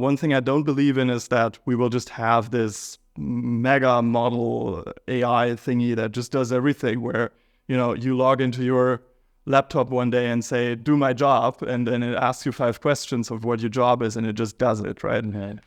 One thing I don't believe in is that we will just have this mega model AI thingy that just does everything where, you log into your laptop one day and say, do my job, and then it asks you 5 questions of what your job is, and it just does it, right? Mm-hmm.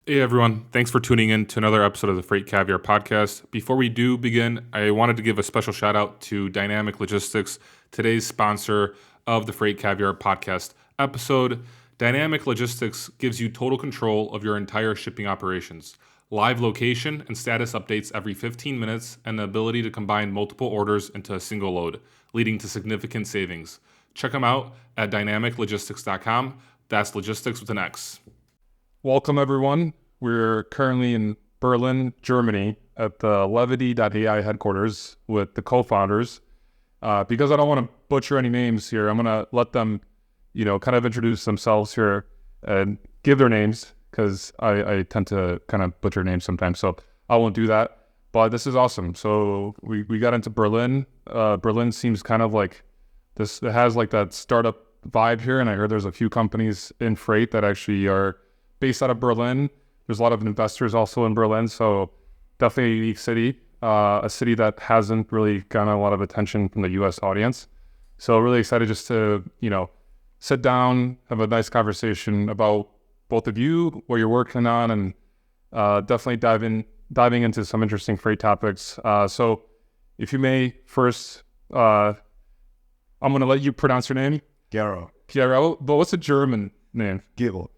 Hey everyone, thanks for tuning in to another episode of the Freight Caviar podcast. Before we do begin, I wanted to give a special shout out to Dynamic Logistix, today's sponsor of the Freight Caviar podcast episode. Dynamic Logistix gives you total control of your entire shipping operations, live location and status updates every 15 minutes, and the ability to combine multiple orders into a single load, leading to significant savings. Check them out at dynamiclogistix.com. That's logistics with an X. Welcome, everyone. We're currently in Berlin, Germany, at the Levity.AI headquarters with the co-founders. Because I don't want to butcher any names here, I'm going to let them, kind of introduce themselves here and give their names, because I tend to kind of butcher names sometimes, so I won't do that. But this is awesome. So we got into Berlin. Berlin seems kind of like this. It has like that startup vibe here, and I heard there's a few companies in freight that actually are based out of Berlin. There's a lot of investors also in Berlin, so definitely a unique city, a city that hasn't really gotten a lot of attention from the U.S. audience. So really excited just to, sit down, have a nice conversation about both of you, what you're working on, and definitely diving into some interesting freight topics. So if you may, first, I'm going to let you pronounce your name. Gero. But what's a German name? Gero.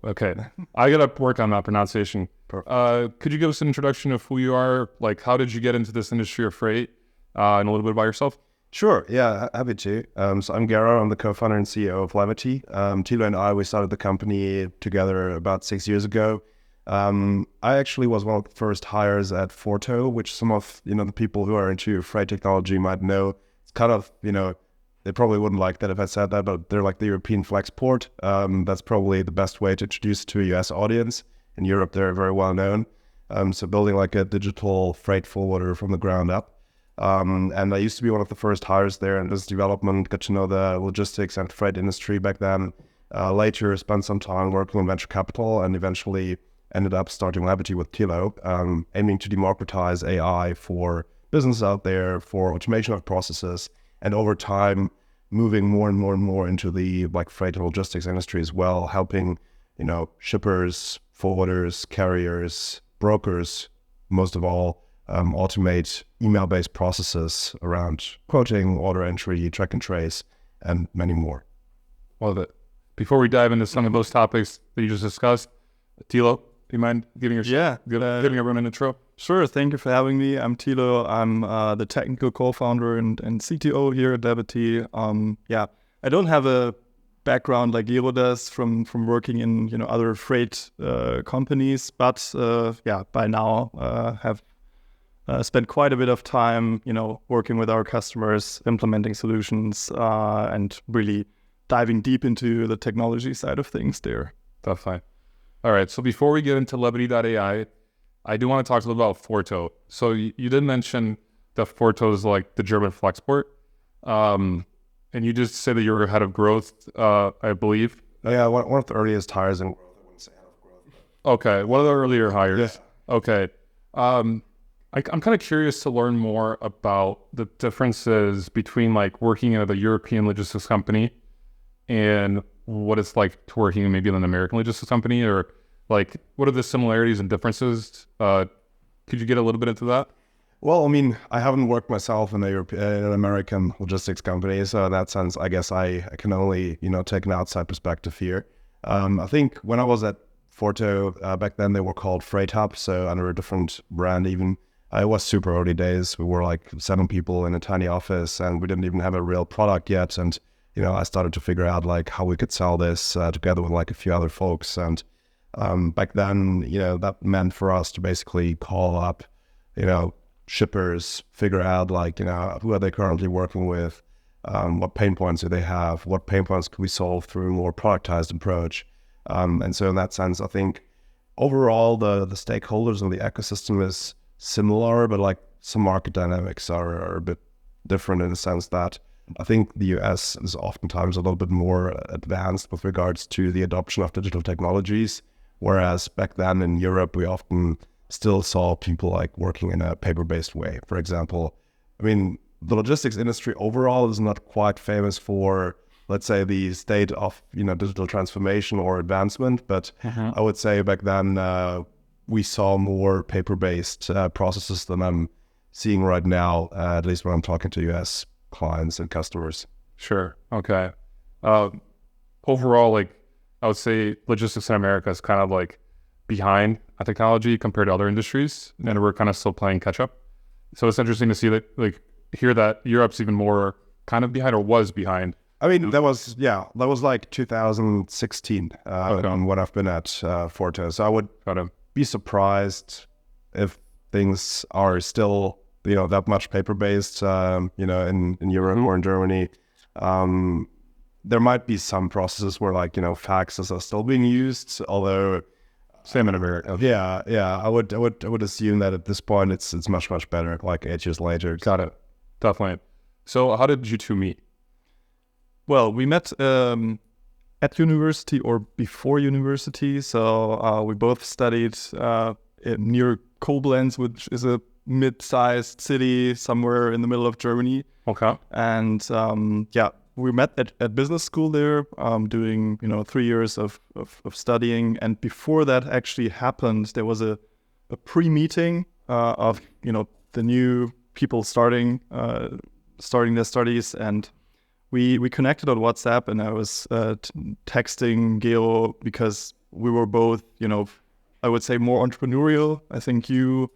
Okay. I got to work on that pronunciation. Could you give us an introduction of who you are? Like, how did you get into this industry of freight? And a little bit about yourself? Sure. Yeah, happy to. So I'm Gero. I'm the co-founder and CEO of Levity. Thilo and I, we started the company together about 6 years ago. I actually was one of the first hires at Forto, which some of, the people who are into freight technology might know. It's kind of, they probably wouldn't like that if I said that, but they're like the European Flexport. That's probably the best way to introduce to a US audience. In Europe, they're very well known. So building like a digital freight forwarder from the ground up. And I used to be one of the first hires there in business development, got to know the logistics and freight industry back then. Later, spent some time working on venture capital and eventually ended up starting Levity with Thilo, aiming to democratize AI for business out there, for automation of processes, and over time, moving more and more into the freight and logistics industry as well, helping, shippers, forwarders, carriers, brokers, most of all, automate email-based processes around quoting, order entry, track and trace, and many more. Love it. Before we dive into some of those topics that you just discussed, Thilo, do you mind giving everyone an intro? Sure. Thank you for having me. I'm Thilo. I'm the technical co-founder and CTO here at Levity. I don't have a background like Gero does from working in other freight companies, but by now have spent quite a bit of time working with our customers, implementing solutions, and really diving deep into the technology side of things there. That's fine. All right. So before we get into Levity.AI, I do want to talk a little about Forto. So you did mention that Forto is like the German Flexport. And you just said that you were head of growth, I believe. Yeah, one of the earliest hires in growth. I wouldn't say head of growth. Okay, one of the earlier hires. Yeah. Okay. I'm kind of curious to learn more about the differences between working at a European logistics company and what it's like to working maybe in an American logistics company, or what are the similarities and differences? Could you get a little bit into that? Well, I haven't worked myself in an American logistics company, so in that sense, I guess I can only, take an outside perspective here. I think when I was at Forto, back then they were called Freight Hub, so under a different brand even. It was super early days. We were 7 people in a tiny office, and we didn't even have a real product yet. And, I started to figure out how we could sell this together with a few other folks. And back then, that meant for us to basically call up, shippers, figure out who are they currently working with, What pain points do they have? What pain points could we solve through a more productized approach? And so in that sense, I think overall the stakeholders and the ecosystem is similar, but like some market dynamics are a bit different in the sense that I think the US is oftentimes a little bit more advanced with regards to the adoption of digital technologies, whereas back then in Europe, we often still saw people like working in a paper-based way. For example, I mean, the logistics industry overall is not quite famous for, let's say, the state of, digital transformation or advancement, but I would say back then we saw more paper-based processes than I'm seeing right now, at least when I'm talking to US clients and customers. Sure. Okay. Overall, like I would say logistics in America is kind of like behind on technology compared to other industries, and we're kind of still playing catch up. So it's interesting to see that, like, hear that Europe's even more kind of behind or was behind. I mean, that was like 2016 when I've been at Forte. So I would be surprised if things are still, that much paper-based, in Europe or in Germany. There might be some processes where faxes are still being used, although same in America. Yeah. I would assume that at this point it's much better, like 8 years later. Got it. Definitely. So how did you two meet? Well, we met at university or before university. So we both studied near Koblenz, which is a mid-sized city somewhere in the middle of Germany. Okay. And we met at business school there, doing 3 years of studying. And before that actually happened, there was a pre-meeting of the new people starting their studies, and we connected on WhatsApp, and I was texting Geo because we were both I would say more entrepreneurial. I think you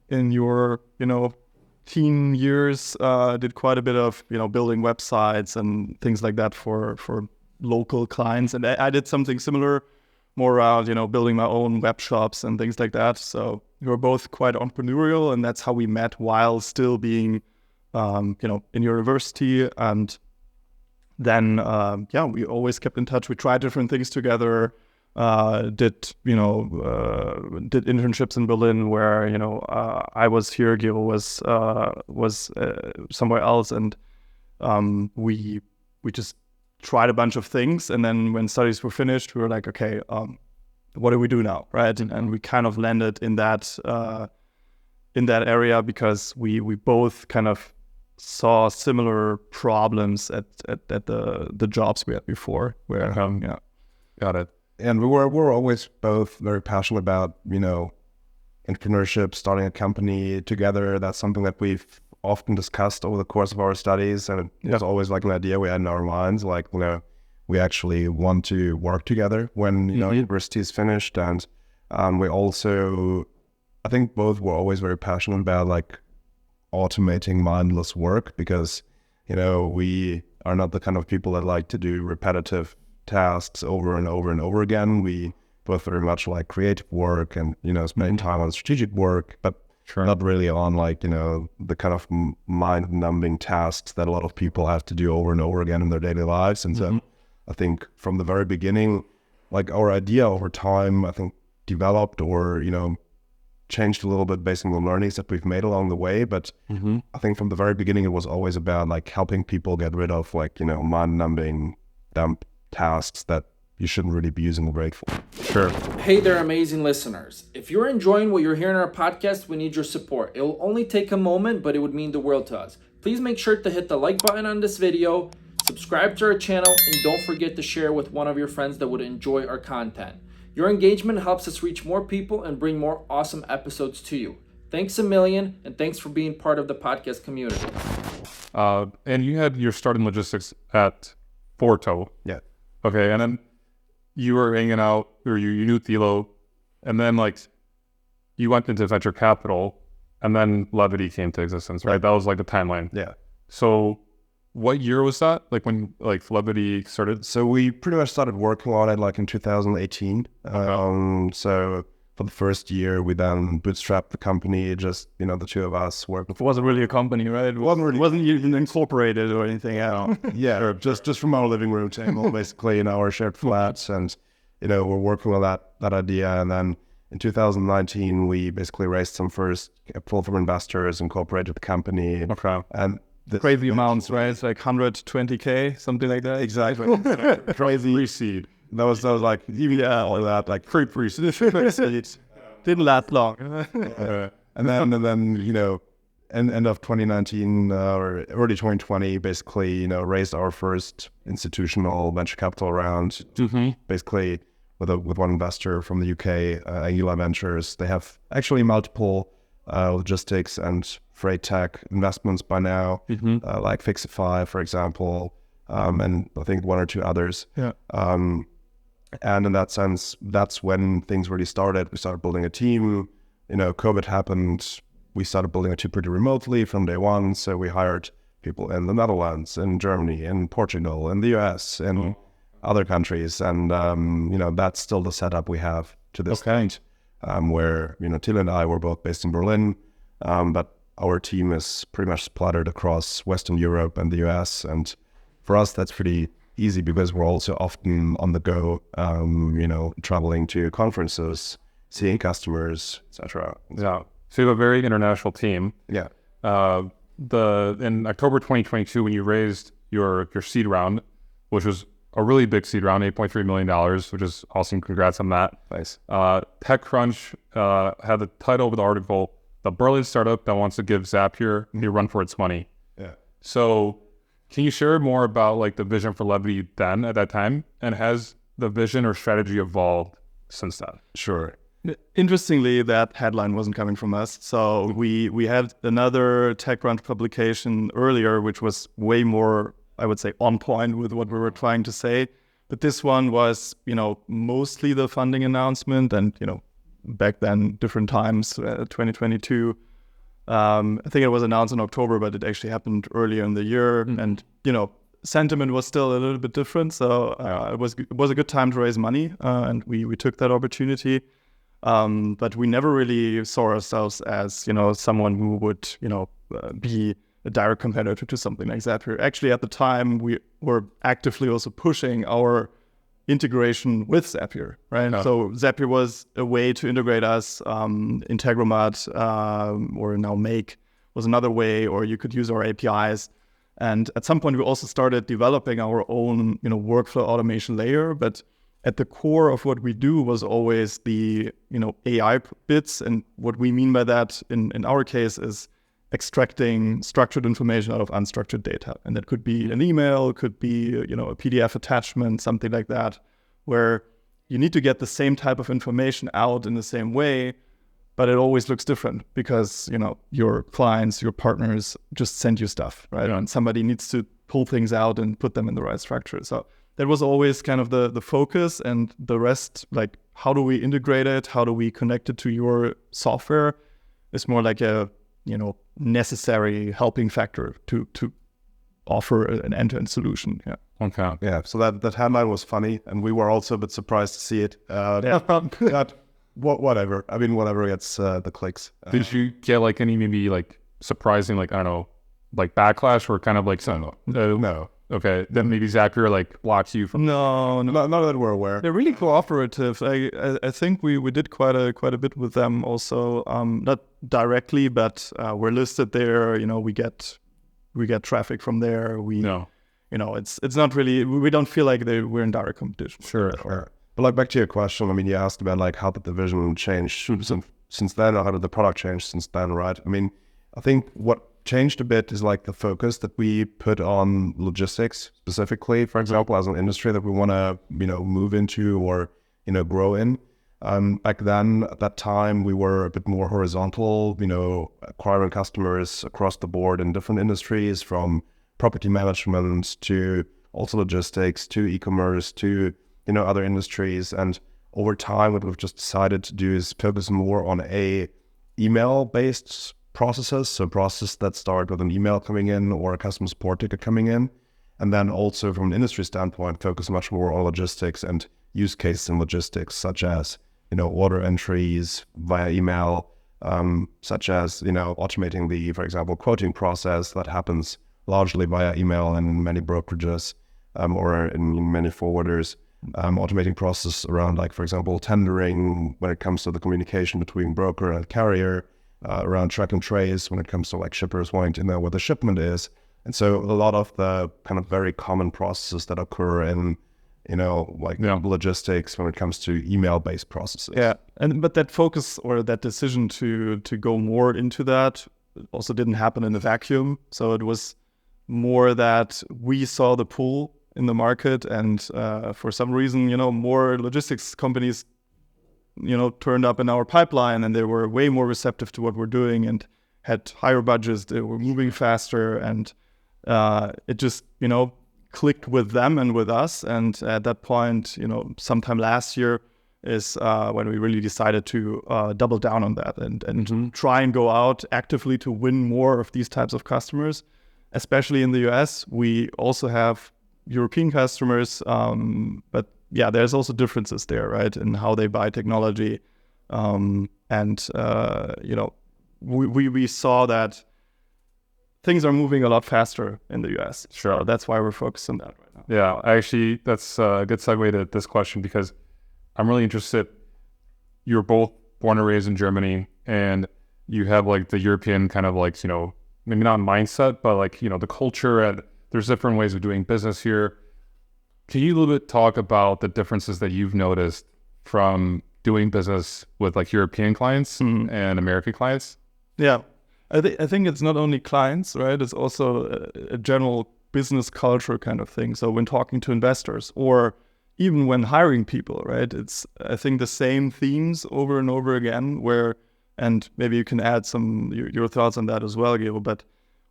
in your teen years did quite a bit of building websites and things like that for local clients, and I did something similar, more around building my own web shops and things like that. So we were both quite entrepreneurial, and that's how we met while still being in university. And then we always kept in touch. We tried different things together. Did internships in Berlin where I was here, Gero was somewhere else, and we just tried a bunch of things. And then when studies were finished, we were like, okay, what do we do now, right? And we kind of landed in that area because we both kind of saw similar problems at the jobs we had before. Where Got it. And we were always both very passionate about, entrepreneurship, starting a company together. That's something that we've often discussed over the course of our studies. And it was always like an idea we had in our minds, like, we actually want to work together when, university is finished. And we also, I think both were always very passionate about like automating mindless work because, we are not the kind of people that like to do repetitive tasks over and over and over again. We both very much like creative work and spending time on strategic work, but not really on like the kind of mind-numbing tasks that a lot of people have to do over and over again in their daily lives. And so I think from the very beginning, like our idea over time, I think developed or changed a little bit based on the learnings that we've made along the way. But I think from the very beginning it was always about like helping people get rid of like mind-numbing dumb tasks that you shouldn't really be using the break for. Sure. Hey there, amazing listeners. If you're enjoying what you're hearing on our podcast, we need your support. It will only take a moment, but it would mean the world to us. Please make sure to hit the like button on this video, subscribe to our channel, and don't forget to share with one of your friends that would enjoy our content. Your engagement helps us reach more people and bring more awesome episodes to you. Thanks a million, and thanks for being part of the podcast community. And you had your start in logistics at Forto. Yeah. Okay, and then you were hanging out, or you knew Thilo, and then like you went into venture capital, and then Levity came to existence, right? That was like the timeline. Yeah. So what year was that? Like when like Levity started? So we pretty much started working on it like in 2018. So for the first year. We then bootstrapped the company, just, the two of us working. It wasn't really a company, right? It wasn't even incorporated or anything else. Yeah, just from our living room table, basically, in our shared flats. And, we're working on that idea. And then in 2019, we basically raised some first capital from investors, incorporated the company. Okay. And crazy amounts, right? It's like 120K, something like that. Exactly. Crazy. Pre-seed. That was like, all that, like pre-seed. Didn't last long. And then, end of 2019 or early 2020, basically, raised our first institutional venture capital round. Basically, with one investor from the UK, Angular Ventures. They have actually multiple logistics and freight tech investments by now, like Fixify, for example, and I think one or two others. Yeah. And in that sense, that's when things really started. We started building a team. COVID happened. We started building a team pretty remotely from day one. So we hired people in the Netherlands, in Germany, in Portugal, in the US, in other countries. And, that's still the setup we have to this point, where, Tilo and I were both based in Berlin, but our team is pretty much splattered across Western Europe and the US. And for us, that's pretty easy because we're also often on the go, traveling to conferences, seeing customers, etc. Yeah. So you have a very international team. Yeah. In October 2022, when you raised your seed round, which was a really big seed round, $8.3 million, which is awesome. Congrats on that. Nice. TechCrunch had the title of the article, "The Berlin Startup That Wants to Give Zapier a Run for Its Money." Yeah. So can you share more about like the vision for Levity then at that time? And has the vision or strategy evolved since then? Sure. Interestingly, that headline wasn't coming from us. So we had another TechCrunch publication earlier, which was way more, I would say, on point with what we were trying to say. But this one was, mostly the funding announcement and, back then, different times, 2022. I think it was announced in October, but it actually happened earlier in the year. And, sentiment was still a little bit different. So it was a good time to raise money, and we took that opportunity. But we never really saw ourselves as, someone who would, be a direct competitor to something like Zapier. Actually, at the time, we were actively also pushing our integration with Zapier, right? Yeah. So Zapier was a way to integrate us. Integromat, or now Make, was another way, or you could use our APIs. And at some point, we also started developing our own, workflow automation layer. But at the core of what we do was always the, AI bits. And what we mean by that in our case is extracting structured information out of unstructured data. And that could be an email, could be, a PDF attachment, something like that, where you need to get the same type of information out in the same way, but it always looks different because, your clients, your partners just send you stuff, right? Yeah. And somebody needs to pull things out and put them in the right structure. So that was always kind of the focus, and the rest, like, how do we integrate it? How do we connect it to your software? It's more like a, necessary helping factor to offer an end-to-end solution. Yeah. Okay. Yeah. So that headline was funny, and we were also a bit surprised to see it. Whatever. I mean, whatever gets the clicks. Did you get like any maybe like surprising, like, I don't know, like backlash or kind of like some? No. Okay. Then maybe Zapier like blocks you from. No. None that we're aware. They're really cooperative. I think we did quite a bit with them also. Not directly, but we're listed there. We get traffic from there. It's not really. We don't feel like we're in direct competition. Sure. But like back to your question, I mean, you asked about like how did the vision change since then, or how did the product change since then, right? I mean, I think what changed a bit is like the focus that we put on logistics specifically, for example, as an industry that we want to, move into or, grow in. Back then, at that time, we were a bit more horizontal, acquiring customers across the board in different industries, from property management to also logistics to e-commerce to, other industries. And over time, what we've just decided to do is focus more on email-based processes, so processes that start with an email coming in or a customer support ticket coming in, and then also from an industry standpoint, focus much more on logistics and use cases in logistics, such as order entries via email, such as, automating the, for example, quoting process that happens largely via email in many brokerages, or in many forwarders. Automating process around, like, for example, tendering when it comes to the communication between broker and carrier, around track and trace when it comes to like shippers wanting to know where the shipment is. And so a lot of the kind of very common processes that occur in, logistics when it comes to email-based processes. Yeah, but that focus or that decision to go more into that also didn't happen in a vacuum. So it was more that we saw the pull in the market, and for some reason, more logistics companies, turned up in our pipeline, and they were way more receptive to what we're doing and had higher budgets. They were moving faster, and it just, clicked with them and with us. And at that point, sometime last year is when we really decided to double down on that and try and go out actively to win more of these types of customers, especially in the US. We also have European customers, but yeah, there's also differences there, right, in how they buy technology. We saw that things are moving a lot faster in the US. Sure. So that's why we're focused on that right now. Yeah, actually, that's a good segue to this question, because I'm really interested. You're both born and raised in Germany, and you have like the European kind of like, maybe not mindset, but like, the culture, and there's different ways of doing business here. Can you a little bit talk about the differences that you've noticed from doing business with like European clients and American clients? Yeah, I think it's not only clients, right? It's also a general business culture kind of thing. So when talking to investors or even when hiring people, right? It's, I think, the same themes over and over again and maybe you can add your thoughts on that as well, Gero. But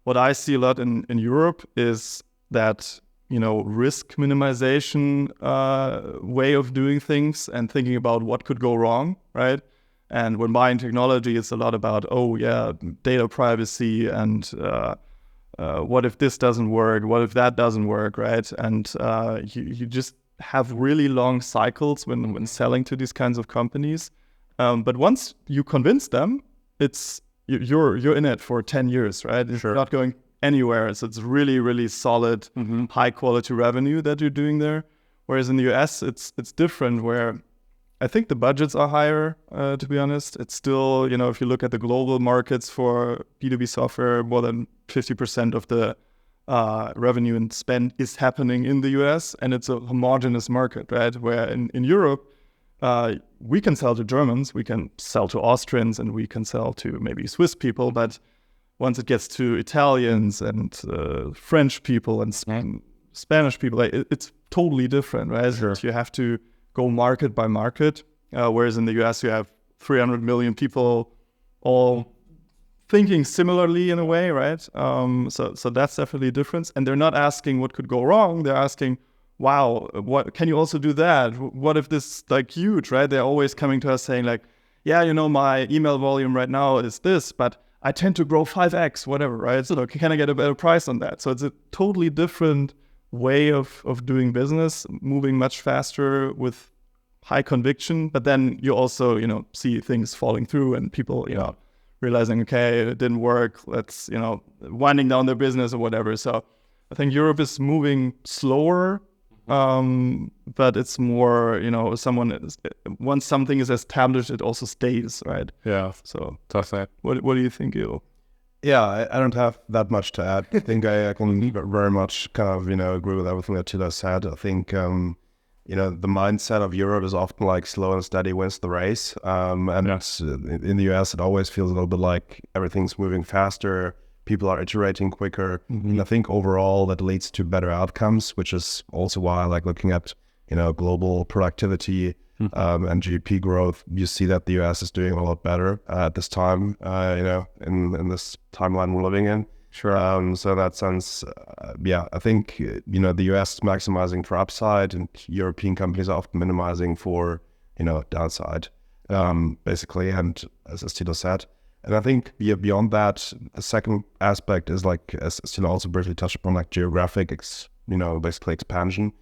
what I see a lot in Europe is that, risk minimization way of doing things and thinking about what could go wrong, right? And when buying technology, it's a lot about, data privacy and what if this doesn't work? What if that doesn't work, right? And you just have really long cycles when selling to these kinds of companies. But once you convince them, you're in it for 10 years, right? It's not going anywhere. So it's really, really solid, high quality revenue that you're doing there. Whereas in the US, it's different, where I think the budgets are higher, to be honest. It's still, if you look at the global markets for B2B software, more than 50% of the revenue and spend is happening in the US, and it's a homogenous market, right? Where in Europe, we can sell to Germans, we can sell to Austrians, and we can sell to maybe Swiss people, but once it gets to Italians and French people and Spanish people, it's totally different, right? Sure. You have to go market by market, whereas in the US you have 300 million people all thinking similarly in a way, right? So that's definitely a difference. And they're not asking what could go wrong. They're asking, wow, what can you also do that? What if this like huge, right? They're always coming to us saying like, yeah, my email volume right now is this, but I tend to grow 5x, whatever, right? So can I get a better price on that? So it's a totally different way of doing business, moving much faster with high conviction. But then you also, see things falling through and people, realizing, okay, it didn't work. Let's, winding down their business or whatever. So I think Europe is moving slower, but it's more, once something is established, it also stays, right? Yeah. So tough that. What do you think, Gero? Yeah, I don't have that much to add. I think I can very much kind of, agree with everything that Tilo said. I think, the mindset of Europe is often like slow and steady wins the race. In the US, it always feels a little bit like everything's moving faster. People are iterating quicker. And I think overall that leads to better outcomes, which is also why I like looking at, global productivity and GDP growth. You see that the US is doing a lot better at this time, in this timeline we're living in. Sure. So in that sense, I think, the US is maximizing for upside and European companies are often minimizing for, downside, basically. And as Tilo said, and I think beyond that, the second aspect is like, as Tilo also briefly touched upon, like geographic, basically expansion.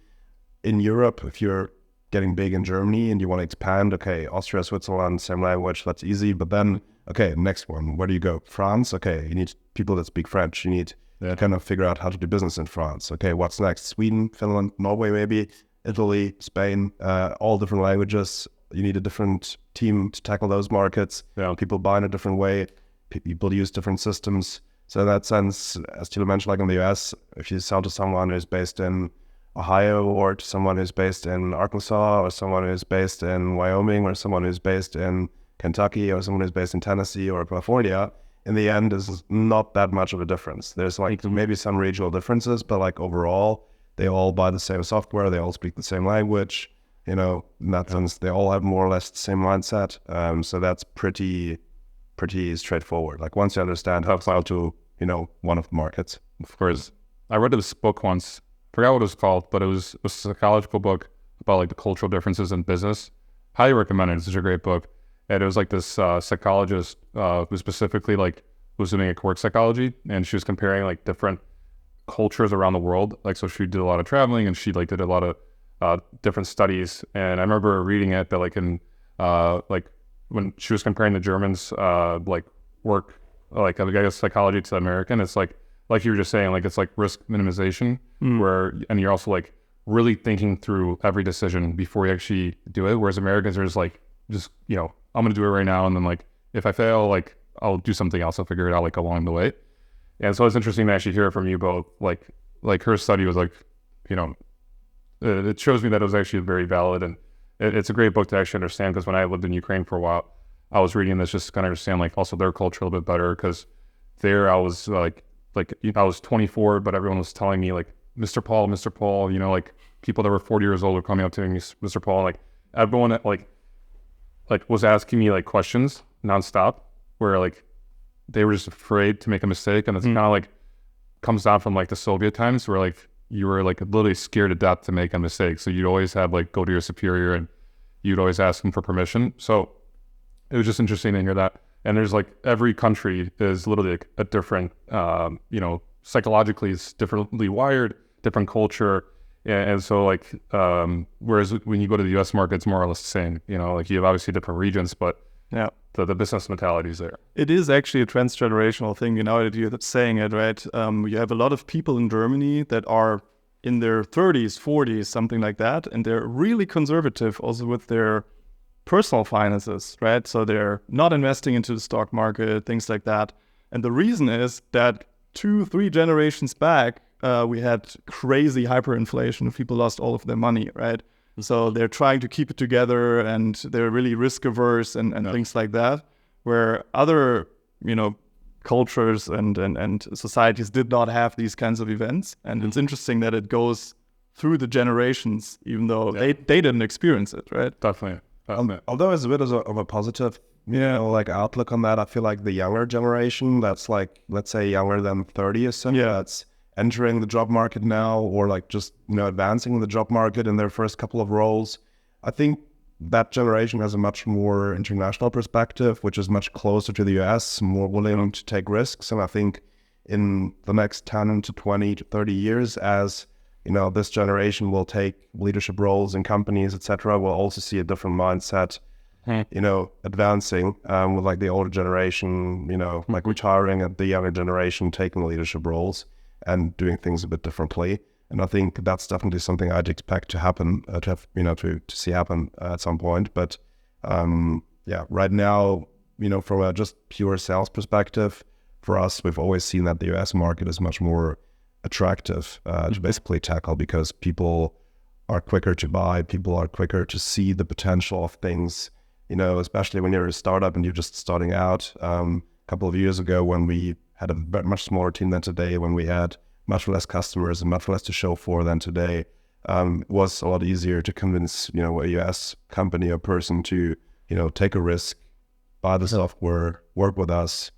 In Europe, if you're getting big in Germany and you want to expand, okay, Austria, Switzerland, same language, that's easy. But then, okay, next one, where do you go? France, okay, you need people that speak French. You need to kind of figure out how to do business in France. Okay, what's next? Sweden, Finland, Norway, maybe, Italy, Spain, all different languages. You need a different team to tackle those markets. People buy in a different way. People use different systems. So in that sense, as Thilo mentioned, like in the US, if you sell to someone who's based in Ohio or to someone who's based in Arkansas or someone who's based in Wyoming or someone who's based in Kentucky or someone who's based in Tennessee or California, in the end, is not that much of a difference. There's like maybe some regional differences, but like overall, they all buy the same software. They all speak the same language. In that sense, they all have more or less the same mindset. So that's pretty straightforward. Like once you understand how to sell to, one of the markets. Of course. I read this book once, forgot what it was called, but it was a psychological book about like the cultural differences in business. Highly recommend it. It's such a great book. And it was like this psychologist who specifically was doing work psychology, and she was comparing like different cultures around the world. Like, so she did a lot of traveling and she like did a lot of different studies. And I remember reading it that like in when she was comparing the Germans work, like I guess psychology to the American, it's like you were just saying, like it's like risk minimization and you're also like really thinking through every decision before you actually do it. Whereas Americans are just I'm going to do it right now. And then like, if I fail, like I'll do something else. I'll figure it out like along the way. And so it's interesting to actually hear from you both. Like her study was like, it shows me that it was actually very valid. And it's a great book to actually understand, because when I lived in Ukraine for a while, I was reading this just to kind of understand like also their culture a little bit better. Because there I was like I was 24, but everyone was telling me like, Mr. Paul, like people that were 40 years old were coming up to me, Mr. Paul, like everyone that like was asking me like questions nonstop, where like they were just afraid to make a mistake. And it's kind of like comes down from like the Soviet times, where like you were like literally scared to death to make a mistake. So you'd always have like go to your superior and you'd always ask them for permission. So it was just interesting to hear that. And there's like every country is literally like a different, psychologically it's differently wired, different culture. And so like, whereas when you go to the US market, it's more or less the same, like you have obviously different regions, but the business mentality is there. It is actually a transgenerational thing, that you're saying it, right? You have a lot of people in Germany that are in their 30s, 40s, something like that. And they're really conservative also with their personal finances, right? So they're not investing into the stock market, things like that. And the reason is that 2-3 generations back, we had crazy hyperinflation. People lost all of their money, right? So they're trying to keep it together, and they're really risk averse and things like that, where other, cultures and societies did not have these kinds of events. And it's interesting that it goes through the generations, even though they didn't experience it, right? Definitely. Although it's a bit of a positive, like outlook on that, I feel like the younger generation that's like, let's say younger than 30 or so, that's entering the job market now, or like just, advancing in the job market in their first couple of roles. I think that generation has a much more international perspective, which is much closer to the US, more willing to take risks. And I think in the next 10 to 20 to 30 years, as this generation will take leadership roles in companies, etc., we'll also see a different mindset, advancing with like the older generation, like retiring, and the younger generation taking leadership roles and doing things a bit differently. And I think that's definitely something I'd expect to happen, to see happen at some point. But right now, from a just pure sales perspective, for us, we've always seen that the US market is much more attractive to basically tackle, because people are quicker to buy, people are quicker to see the potential of things, especially when you're a startup and you're just starting out. A couple of years ago, when we had a much smaller team than today, when we had much less customers and much less to show for than today, it was a lot easier to convince, a US company or person to, take a risk, buy the software, work with us,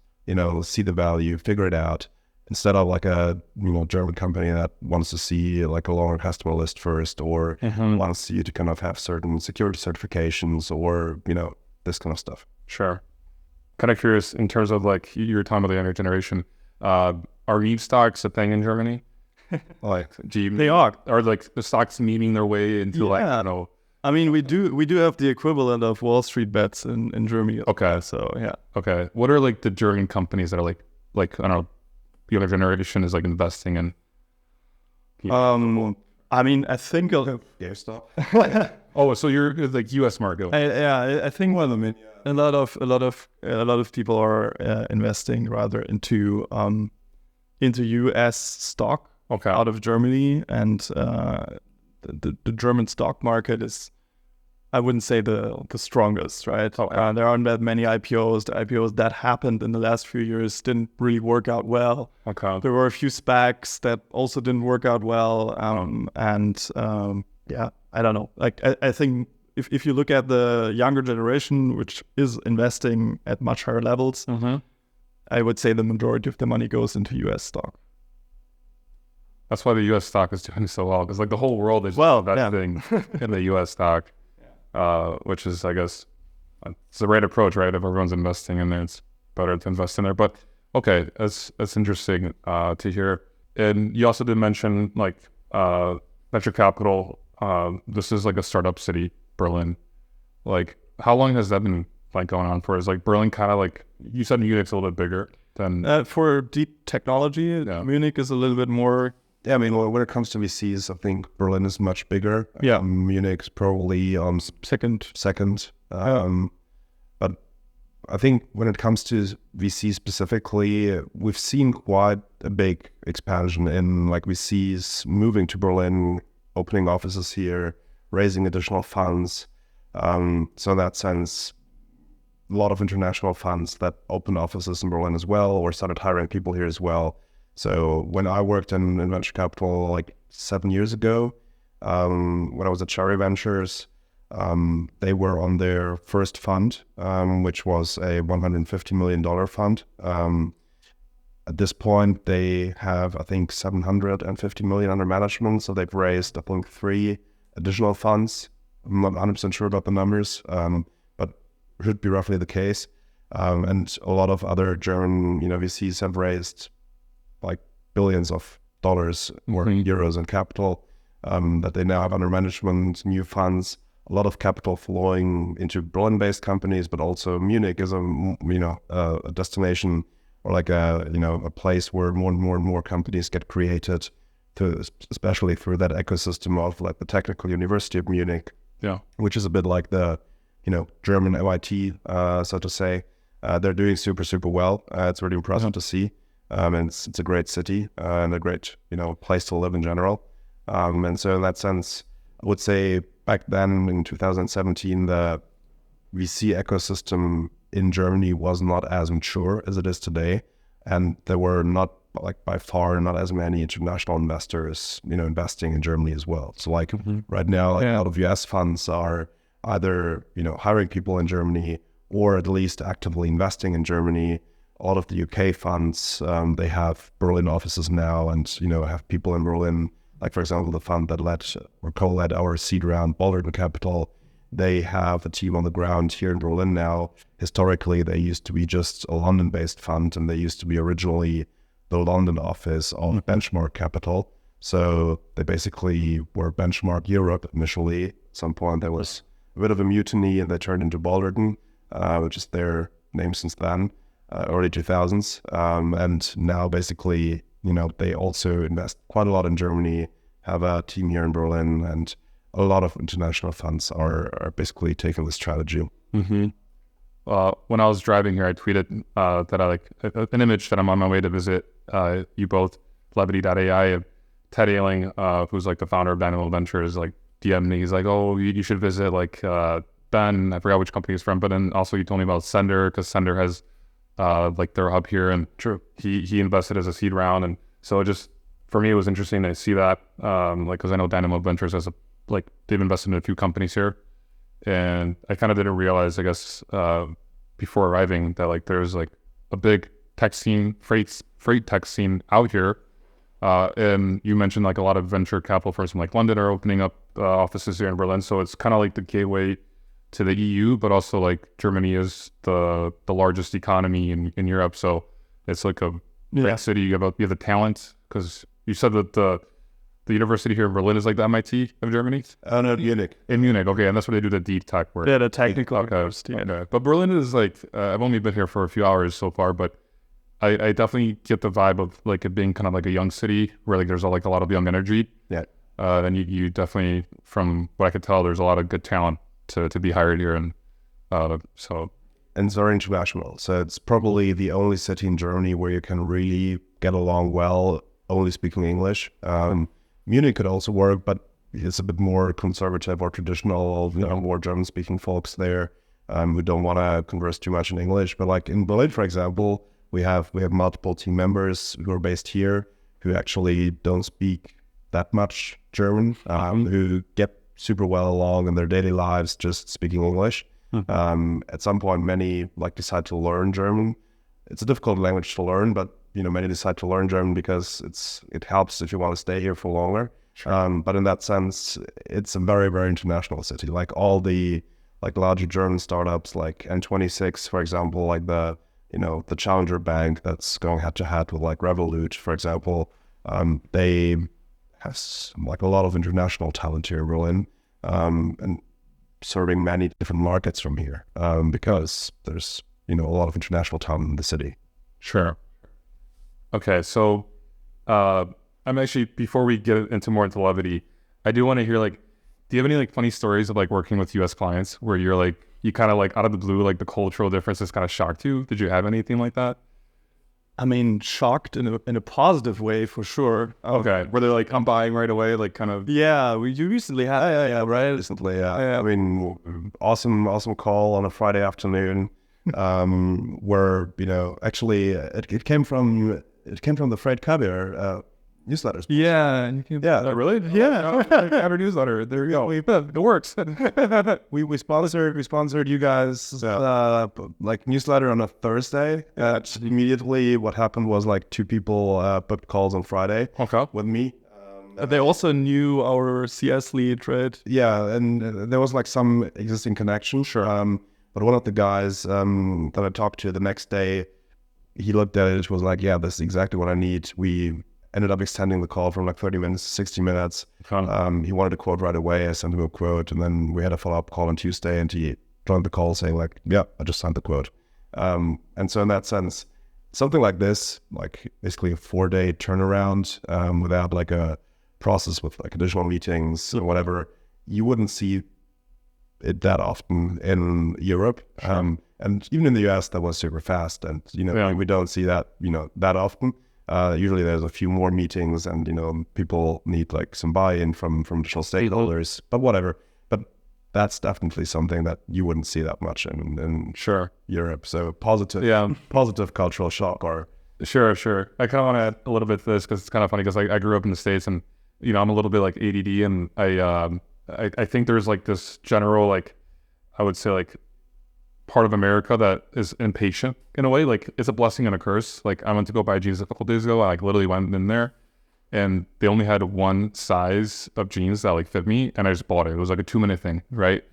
see the value, figure it out, instead of like a, German company that wants to see like a longer customer list first, or wants you to kind of have certain security certifications, or, this kind of stuff. Sure. Kind of curious in terms of like you were talking about the younger generation, are EVE stocks a thing in Germany? Like, They are like the stocks meeting their way into I mean, we do have the equivalent of Wall Street bets in Germany. Okay. So yeah. Okay. What are like the German companies that are like I don't know, the other generation is like investing in? I mean, I think GameStop. Oh, so you're like U.S. market. I think a lot of people are investing rather into U.S. stock Okay. out of Germany, and the German stock market is, I wouldn't say the strongest, right? Okay. There aren't that many IPOs. The IPOs that happened in the last few years didn't really work out well. Okay. There were a few SPACs that also didn't work out well. Yeah, I don't know. Like, I think if you look at the younger generation, which is investing at much higher levels, I would say the majority of the money goes into U.S. stock. That's why the U.S. stock is doing so well, because like the whole world is investing in the U.S. stock, which is, I guess, it's the right approach, right? If everyone's investing in there, it's better to invest in there. But okay, that's interesting to hear. And you also did mention like venture capital. This is like a startup city, Berlin. Like, how long has that been like going on for? Is like Berlin kind of like, you said Munich's a little bit bigger than for deep technology. Munich is a little bit more. Yeah, I mean, when it comes to VCs, I think Berlin is much bigger. Yeah. Munich's probably second. But I think when it comes to VC specifically, we've seen quite a big expansion in like VCs moving to Berlin, opening offices here, raising additional funds. So in that sense, a lot of international funds that opened offices in Berlin as well, or started hiring people here as well. So when I worked in venture capital like 7 years ago, when I was at Cherry Ventures, they were on their first fund, which was a $150 million fund. At this point, they have, I think, $750 million under management. So they've raised, I think, 3 additional funds. I'm not 100% sure about the numbers, but it should be roughly the case. And a lot of other German, VCs have raised like billions of dollars or euros in capital that they now have under management, new funds, a lot of capital flowing into Berlin-based companies, but also Munich is a destination or like a place where more and more companies get created, especially through that ecosystem of like the Technical University of Munich, which is a bit like the German MIT, so to say. They're doing super well. It's really impressive to see. And it's a great city and a great, place to live in general. And so in that sense, I would say back then in 2017, the VC ecosystem in Germany was not as mature as it is today. And there were not, like by far, not as many international investors, investing in Germany as well. So like right now, a lot of US funds are either, hiring people in Germany or at least actively investing in Germany. A lot of the UK funds, they have Berlin offices now and, have people in Berlin. Like, for example, the fund that led or co-led our seed round, Balderton Capital, they have a team on the ground here in Berlin now. Historically, they used to be just a London-based fund, and they used to be originally the London office of Benchmark Capital. So they basically were Benchmark Europe initially. At some point, there was a bit of a mutiny, and they turned into Balderton, which is their name since then. Early 2000s, and now basically, they also invest quite a lot in Germany, have a team here in Berlin, and a lot of international funds are basically taking this strategy. When I was driving here, I tweeted that I like an image that I'm on my way to visit you both, Levity.AI, and Ted Ailing, who's like the founder of Dynamo Ventures, like DM'd me. He's like, oh, you should visit like Ben, I forgot which company he's from, but then also he told me about Sender, because Sender has like their hub here, and he invested as a seed round, and so it just, for me, it was interesting to see that, like, because I know Dynamo Ventures has they've invested in a few companies here, and I kind of didn't realize, I guess, before arriving, that like there's like a big tech scene, freight tech scene out here, and you mentioned like a lot of venture capital firms from like London are opening up offices here in Berlin, so it's kind of like the gateway to the EU, but also like Germany is the largest economy in Europe, so it's like a great city. You have the talent, because you said that the university here in Berlin is like the MIT of Germany? No, Munich. In Munich, okay, and that's where they do the deep tech work. Yeah, the technical Okay, university. okay. But Berlin is like, I've only been here for a few hours so far, but I definitely get the vibe of like it being kind of like a young city where like there's like a lot of young energy. Yeah. And you definitely, from what I could tell, there's a lot of good talent to be hired here, and so. And it's very international. So it's probably the only city in Germany where you can really get along well, only speaking English. Munich could also work, but it's a bit more conservative or traditional, more German-speaking folks there who don't want to converse too much in English. But like in Berlin, for example, we have multiple team members who are based here who actually don't speak that much German, who get super well along in their daily lives just speaking English. At some point, many like decide to learn German. It's a difficult language to learn, but many decide to learn German because it helps if you want to stay here for longer. Sure. But in that sense, it's a very, very international city. Like all the larger German startups, like N26, for example, like the challenger bank that's going head to head with like Revolut, for example. They have like a lot of international talent here in Berlin, and serving many different markets from here, because there's a lot of international talent in the city. Sure. Okay, so I'm actually, before we get into Levity, I do want to hear, like, do you have any like funny stories of like working with US clients where you're like, you kind of like out of the blue, like the cultural differences kind of shocked you? Did you have anything like that? I mean, shocked in a positive way for sure. Okay, were they like, I'm buying right away, like kind of? Yeah, you recently had, right? Recently, yeah. I mean, awesome call on a Friday afternoon, where actually it came from the Freight Caviar newsletters. Yeah, Really? Yeah, Caviar newsletter. There you go. It works. we sponsored you guys like newsletter on a Thursday. Immediately, what happened was like 2 people booked calls on Friday. Okay. With me. They also knew our CS lead, right? Yeah, and there was like some existing connection. Sure. But one of the guys that I talked to the next day, he looked at it, was like, yeah, this is exactly what I need. We ended up extending the call from like 30 minutes to 60 minutes. He wanted a quote right away. I sent him a quote, and then we had a follow-up call on Tuesday, and he joined the call saying like, yeah, I just signed the quote. And so in that sense, something like this, like basically a 4-day turnaround, without like a process with like additional meetings or whatever, you wouldn't see it that often in Europe. Sure. And even in the US, that was super fast. And, we don't see that, that often. Usually there's a few more meetings, and, people need like some buy-in from additional stakeholders, but whatever. But that's definitely something that you wouldn't see that much in Sure. Europe. So positive cultural shock. Or Sure. I kind of want to add a little bit to this because it's kind of funny, because I grew up in the States, and, I'm a little bit like ADD, and I think there's like this general, like, I would say like part of America that is impatient in a way. Like, it's a blessing and a curse. Like, I went to go buy jeans a couple days ago. I like literally went in there, and they only had one size of jeans that like fit me, and I just bought it. It was like a 2-minute thing, right?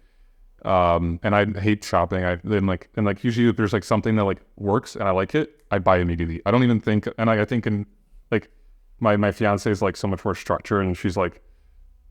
And I hate shopping. And usually if there's like something that like works and I like it, I buy immediately. I don't even think, and I think in like my fiance is like so much more structured, and she's like,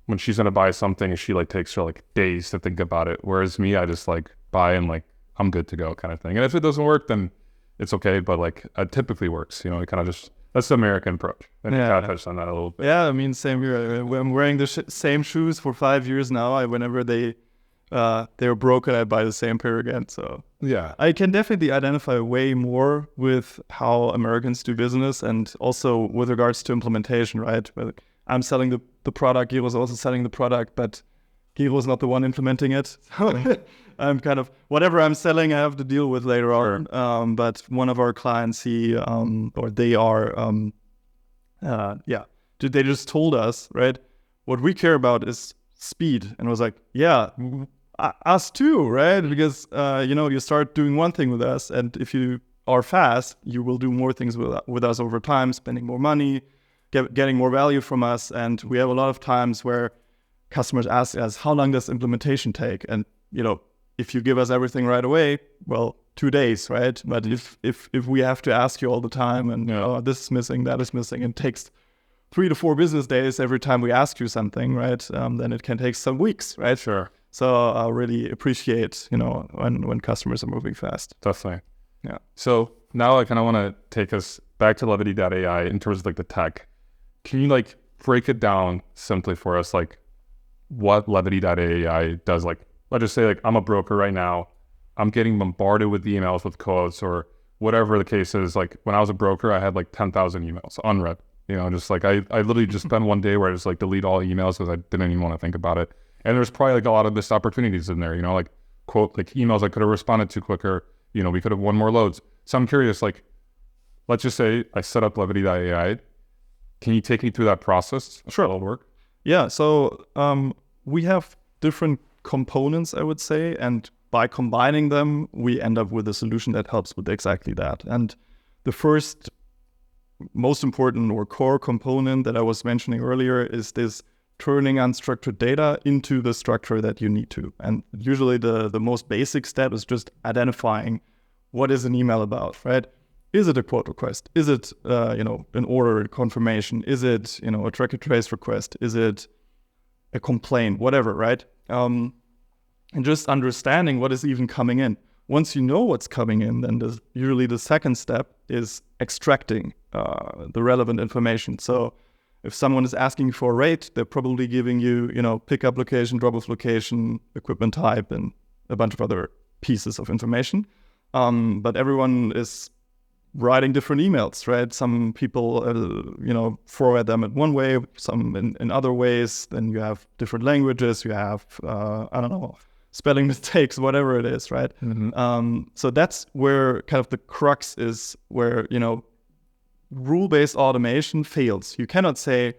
when she's gonna buy something, she like takes her like days to think about it. Whereas me, I just like buy and like I'm good to go kind of thing. And if it doesn't work, then it's okay. But like it typically works, it kind of just, that's the American approach. And Yeah. you kind of touched on that a little bit. Yeah, I mean, same here. I'm wearing the same shoes for 5 years now. Whenever they're broken, I buy the same pair again. So Yeah. I can definitely identify way more with how Americans do business, and also with regards to implementation, right? Where I'm selling the product, Giro's also selling the product, but Giro's not the one implementing it. I'm kind of, whatever I'm selling, I have to deal with later on. But one of our clients, they just told us, right, what we care about is speed. And I was like, yeah, us too, right? Because, you start doing one thing with us, and if you are fast, you will do more things with us over time, spending more money, getting more value from us. And we have a lot of times where customers ask us, how long does implementation take? And, if you give us everything right away, well, 2 days, right? But if we have to ask you all the time, and this is missing, that is missing, it takes 3 to 4 business days every time we ask you something, right? Then it can take some weeks, right? Sure. So I really appreciate, when customers are moving fast. Definitely. Yeah. So now I kind of want to take us back to Levity.AI in terms of like the tech. Can you like break it down simply for us, like what Levity.AI does? Like, let's just say like I'm a broker right now. I'm getting bombarded with emails with quotes or whatever the case is. Like when I was a broker, I had like 10,000 emails unread. Just like I literally just spent one day where I just like delete all emails because I didn't even want to think about it. And there's probably like a lot of missed opportunities in there, like quote, like emails I could have responded to quicker. We could have won more loads. So I'm curious, like, let's just say I set up Levity.AI. Can you take me through that process? Sure. It'll work. Yeah. So we have different components, I would say, and by combining them, we end up with a solution that helps with exactly that. And the first most important or core component that I was mentioning earlier is this turning unstructured data into the structure that you need to. And usually the most basic step is just identifying what is an email about, right? Is it a quote request? Is it, an order confirmation? Is it, a track and trace request? Is it a complaint? Whatever, right? And just understanding what is even coming in. Once you know what's coming in, then usually the second step is extracting the relevant information. So if someone is asking for a rate, they're probably giving you, pickup location, drop-off location, equipment type, and a bunch of other pieces of information. But everyone is writing different emails, right? Some people, forward them in one way, some in other ways. Then you have different languages. You have, spelling mistakes, whatever it is, right? Mm-hmm. So that's where kind of the crux is, where, rule-based automation fails. You cannot say,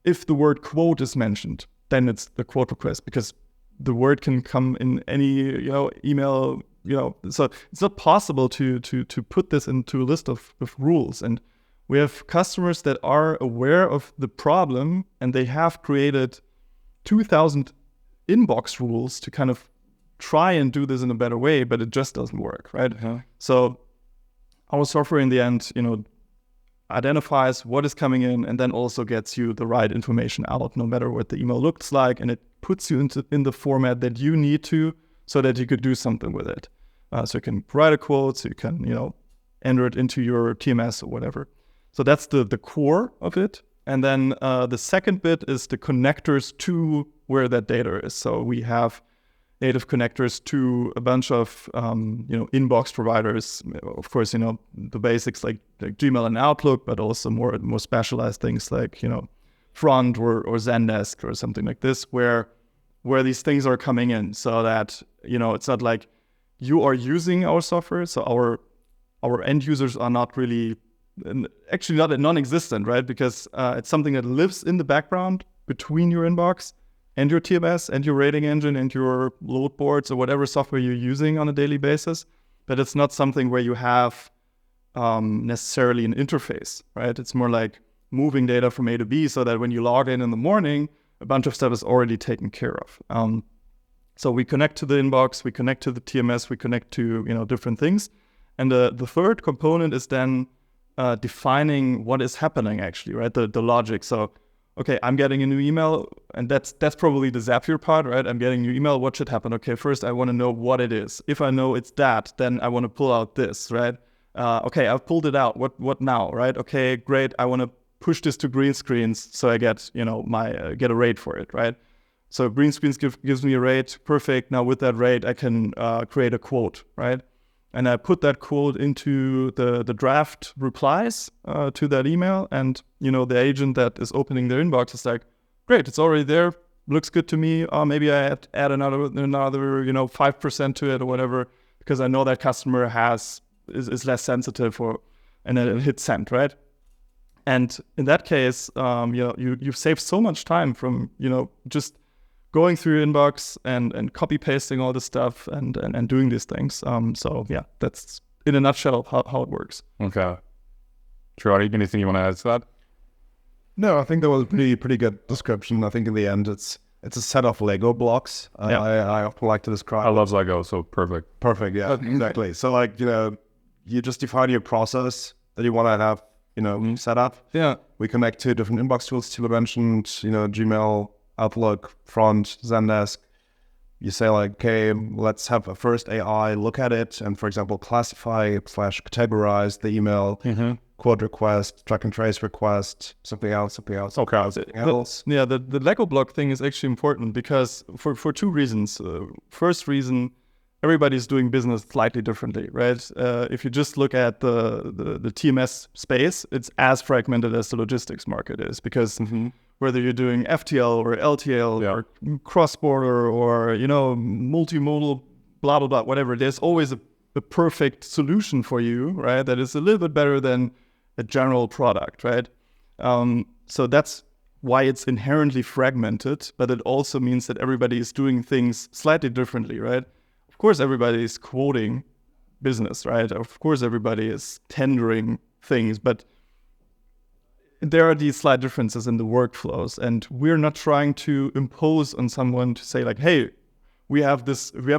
if the word quote is mentioned, then it's the quote request, because the word can come in any, email, so it's not possible to put this into a list of rules. And we have customers that are aware of the problem, and they have created 2,000 inbox rules to kind of try and do this in a better way, but it just doesn't work, right? Uh-huh. So our software in the end, identifies what is coming in and then also gets you the right information out, no matter what the email looks like, and it puts you in the format that you need to, so that you could do something with it. So you can write a quote, so you can, enter it into your TMS or whatever. So that's the core of it. And then the second bit is the connectors to where that data is. So we have native connectors to a bunch of inbox providers. Of course, the basics like Gmail and Outlook, but also more specialized things like Front or Zendesk or something like this, where these things are coming in, so that it's not like you are using our software. So our end users are not really, actually not non-existent, right? Because it's something that lives in the background between your inbox and your TMS and your rating engine and your load boards or whatever software you're using on a daily basis. But it's not something where you have necessarily an interface, right? It's more like moving data from A to B, so that when you log in the morning, a bunch of stuff is already taken care of. So we connect to the inbox, we connect to the TMS, we connect to different things. And the third component is then defining what is happening actually, right? The logic. So okay, I'm getting a new email, and that's probably the Zapier part, right? I'm getting a new email. What should happen? Okay, first I want to know what it is. If I know it's that, then I want to pull out this, right? Okay, I've pulled it out. What now, right? Okay, great. I want to push this to green screens, so I get get a rate for it, right? So green screens gives me a rate. Perfect. Now with that rate, I can create a quote, right? And I put that quote into the draft replies to that email. And, the agent that is opening their inbox is like, great, it's already there. Looks good to me. Maybe I have to add another 5% to it or whatever, because I know that customer is less sensitive, and then it hits send, right? And in that case, you've saved so much time from, just going through your inbox and copy pasting all this stuff and doing these things. So yeah, that's in a nutshell how it works. Okay. Gerard, anything you want to add to that? No, I think that was a pretty good description. I think in the end, it's a set of Lego blocks. Yeah. I often like to describe. I love Lego, so perfect. Perfect, yeah, exactly. So you just define your process that you want to have, set up. Yeah. We connect to different inbox tools Thilo mentioned, Gmail, Outlook, Front, Zendesk. You say like, okay, let's have a first AI look at it and, for example, classify/categorize the email, quote request, track and trace request, something else. Okay. Yeah, the Lego block thing is actually important because for two reasons. First reason, everybody's doing business slightly differently, right? If you just look at the TMS space, it's as fragmented as the logistics market is because whether you're doing FTL or LTL or cross-border or, multimodal, blah, blah, blah, whatever, there's always a perfect solution for you, right? That is a little bit better than a general product, right? So that's why it's inherently fragmented, but it also means that everybody is doing things slightly differently, right? Of course, everybody is quoting business, right? Of course, everybody is tendering things, but there are these slight differences in the workflows, and we're not trying to impose on someone to say like, hey, we have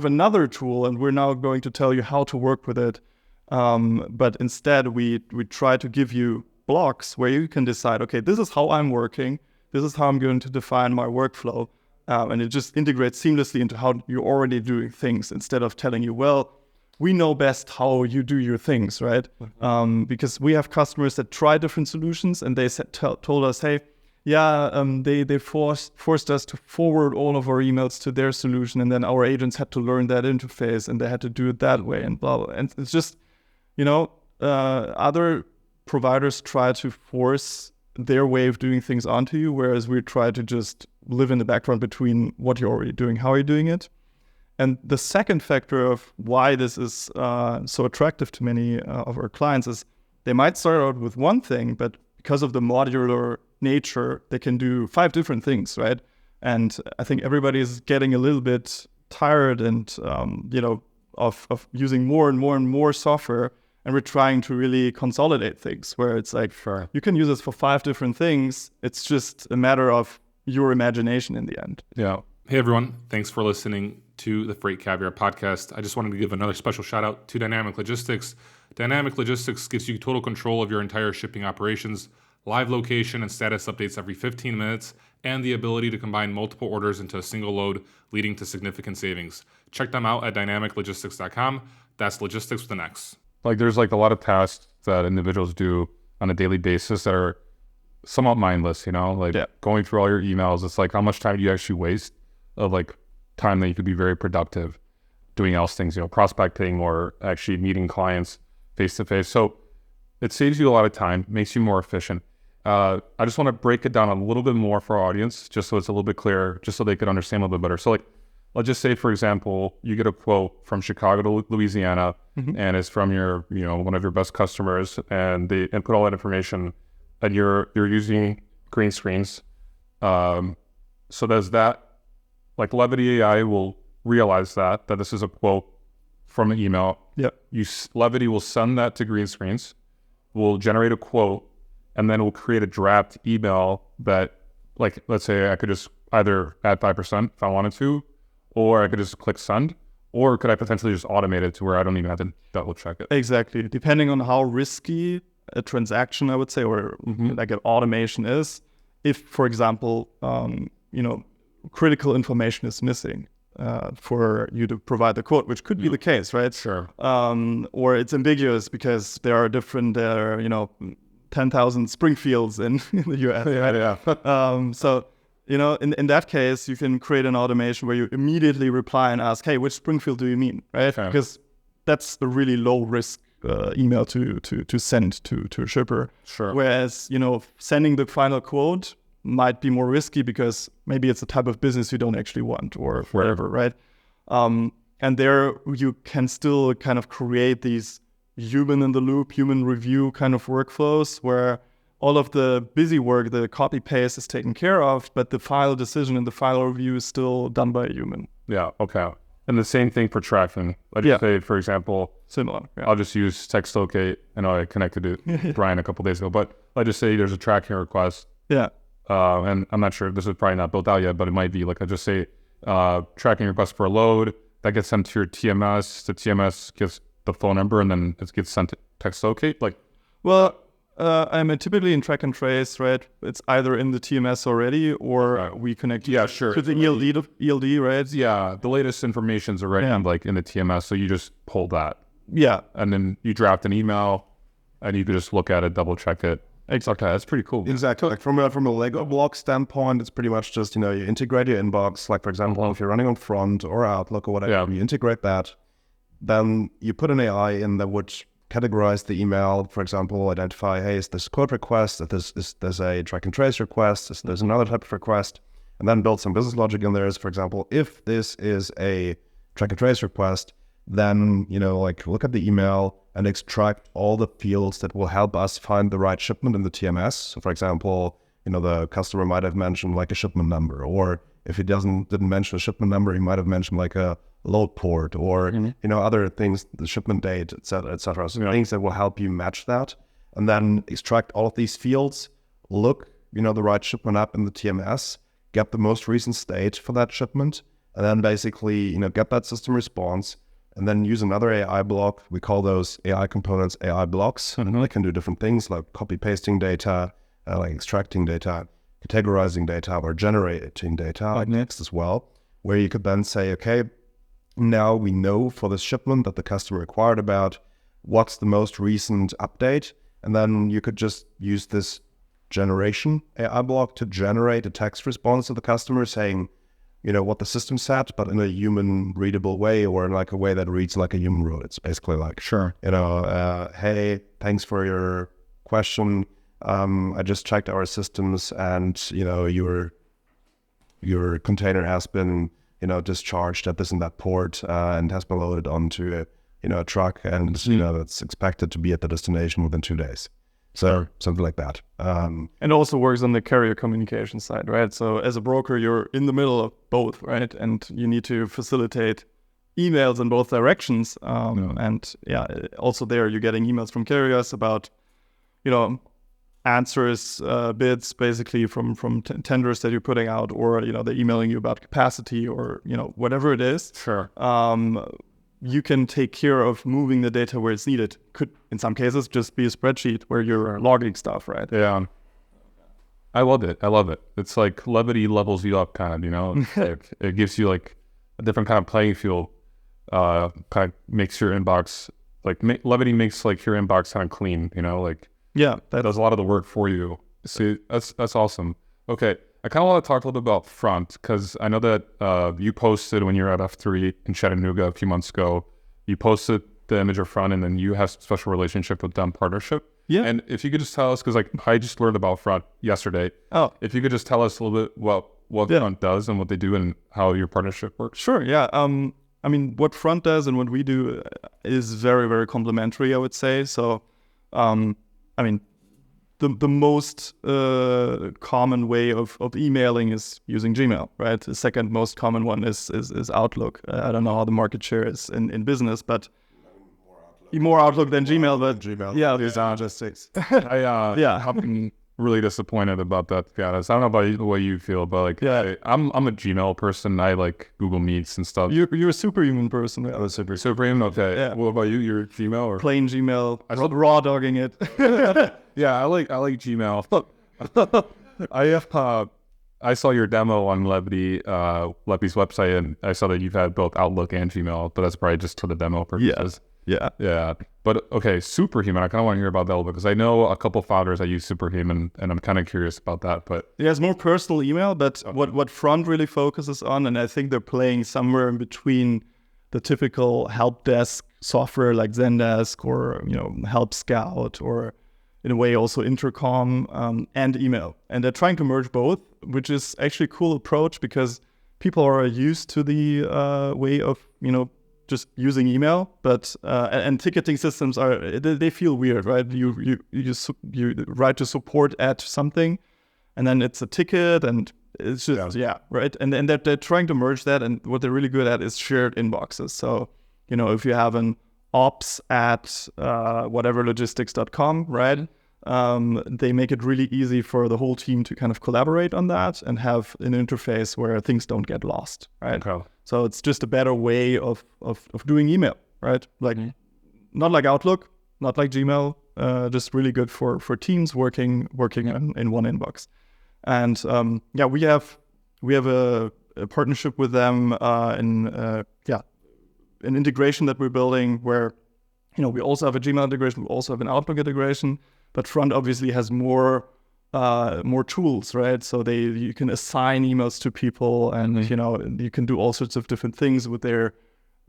another tool and we're now going to tell you how to work with it. But instead we try to give you blocks where you can decide, okay, this is how I'm working. This is how I'm going to define my workflow. And it just integrates seamlessly into how you're already doing things instead of telling you, well, we know best how you do your things, right? Because we have customers that try different solutions and they told us, hey, they forced us to forward all of our emails to their solution, and then our agents had to learn that interface and they had to do it that way and blah, blah. And it's just, other providers try to force their way of doing things onto you, whereas we try to just live in the background between what you're already doing, how are you doing it. And the second factor of why this is so attractive to many of our clients is they might start out with one thing, but because of the modular nature, they can do 5 different things, right? And I think everybody is getting a little bit tired and, of using more and more and more software. And we're trying to really consolidate things where it's like, you can use this for 5 different things. It's just a matter of your imagination in the end. Yeah. Hey, everyone. Thanks for listening to the Freight Caviar podcast. I just wanted to give another special shout out to Dynamic Logistix. Dynamic Logistix gives you total control of your entire shipping operations, live location and status updates every 15 minutes, and the ability to combine multiple orders into a single load, leading to significant savings. Check them out at dynamiclogistix.com. That's logistics with an X. Like there's like a lot of tasks that individuals do on a daily basis that are somewhat mindless, going through all your emails. It's like, how much time do you actually waste of like time that you could be very productive doing else things, prospecting or actually meeting clients face to face. So it saves you a lot of time, makes you more efficient. I just want to break it down a little bit more for our audience, just so it's a little bit clearer, just so they could understand a little bit better. So like, let's just say, for example, you get a quote from Chicago to Louisiana, and it's from your, one of your best customers, and they input all that information, and you're using green screens. So there's that. Like Levity.AI will realize that this is a quote from an email. Yep. Levity will send that to green screens, will generate a quote, and then we'll create a draft email that, like, let's say I could just either add 5% if I wanted to, or I could just click send, or could I potentially just automate it to where I don't even have to double check it? Exactly. Depending on how risky a transaction, I would say, or like an automation is, if, for example, critical information is missing for you to provide the quote, which could be the case, right? Sure. Or it's ambiguous because there are different, 10,000 Springfields in the US. Yeah. So, in that case, you can create an automation where you immediately reply and ask, hey, which Springfield do you mean, right? Okay. Because that's a really low risk email to send to a shipper. Sure. Whereas, sending the final quote might be more risky because maybe it's a type of business you don't actually want or whatever, right? And there you can still kind of create these human in the loop, human review kind of workflows where all of the busy work, the copy paste is taken care of, but the final decision and the final review is still done by a human. Yeah, okay. And the same thing for tracking. Let's just say, for example, similar. Yeah. I'll just use text locate. I know I connected to Brian a couple days ago, but let's just say there's a tracking request. Yeah. And I'm not sure, this is probably not built out yet, but it might be like, I just say tracking request for a load that gets sent to your TMS. The TMS gives the phone number and then it gets sent to text locate. Like, well, I'm typically in track and trace, right? It's either in the TMS already or we connect to the ELD, right? Yeah, the latest information's already like in the TMS, so you just pull that. Yeah. And then you draft an email and you can just look at it, double check it. Exactly. That's pretty cool. Exactly. Like from a Lego block standpoint, it's pretty much just, you integrate your inbox. Like, for example, if you're running on Front or Outlook or whatever, you integrate that. Then you put an AI in that would categorize the email, for example, identify, hey, is this a code request? Is there's a track and trace request? There's another type of request? And then build some business logic in there. For example, if this is a track and trace request, then, like look at the email and extract all the fields that will help us find the right shipment in the TMS. So for example, the customer might have mentioned like a shipment number, or if he didn't mention a shipment number, he might have mentioned like a load port or, other things, the shipment date, et cetera, et cetera. So things that will help you match that, and then extract all of these fields, look, the right shipment up in the TMS, get the most recent state for that shipment, and then basically, get that system response, and then use another AI block. We call those AI components AI blocks. And they can do different things like copy pasting data, like extracting data, categorizing data, or generating data like next as well, where you could then say, okay, now we know for this shipment that the customer inquired about, what's the most recent update. And then you could just use this generation AI block to generate a text response to the customer saying, what the system said, but in a human readable way, or in like a way that reads like a human wrote. It's basically like, hey, thanks for your question. I just checked our systems, and your container has been discharged at this and that port, and has been loaded onto a truck, and that's expected to be at the destination within 2 days. So something like that. And also works on the carrier communication side, right? So as a broker, you're in the middle of both, right? And you need to facilitate emails in both directions. And also there you're getting emails from carriers about, answers, bids basically from tenders that you're putting out, or, they're emailing you about capacity or, whatever it is. Sure. You can take care of moving the data where it's needed. Could, in some cases, just be a spreadsheet where you're logging stuff, right? Yeah. I love it. It's like Levity levels you up, kind of, it gives you like a different kind of playing field. Kind of makes your inbox, like Levity makes like your inbox kind of clean, that does a lot of the work for you. See, that's awesome. Okay. I kind of want to talk a little bit about Front, because I know that you posted when you were at F3 in Chattanooga a few months ago, you posted the image of Front, and then you have a special relationship with them, partnership. Yeah. And if you could just tell us, because like I just learned about Front yesterday. Oh. If you could just tell us a little bit what Front does and what they do and how your partnership works. Sure, yeah. What Front does and what we do is very, very complementary, I would say. So, the most common way of emailing is using Gmail, right? The second most common one is Outlook. I don't know how the market share is in business, but more Outlook than Gmail. But Gmail. Yeah, it's Logistix. I'm really disappointed about that, to be honest. I don't know about the way you feel, but like, I'm a Gmail person. I like Google Meets and stuff. You're a superhuman person. I'm a superhuman. Okay. Yeah. What about you? You're Gmail or plain Gmail? Raw dogging it. Yeah, I like Gmail. I saw your demo on Levity's website, and I saw that you've had both Outlook and Gmail, but that's probably just for the demo purposes. Yeah. But okay, Superhuman. I kind of want to hear about that a little bit, because I know a couple founders that use Superhuman, and I'm kind of curious about that. But it's more personal email. But what Front really focuses on, and I think they're playing somewhere in between the typical help desk software like Zendesk or Help Scout, or in a way also Intercom and email. And they're trying to merge both, which is actually a cool approach, because people are used to the way of just using email, but and ticketing systems they feel weird, right? You write to support at something, and then it's a ticket, and it's just right. And they're trying to merge that, and what they're really good at is shared inboxes. So if you have an ops at whatever Logistix.com, right? They make it really easy for the whole team to kind of collaborate on that and have an interface where things don't get lost, right? Okay. So it's just a better way of doing email, right? Like not like Outlook, not like Gmail, just really good for teams working in one inbox. And we have a partnership with them an integration that we're building where we also have a Gmail integration, we also have an Outlook integration, but Front obviously has more tools, right? So you can assign emails to people, and you can do all sorts of different things with their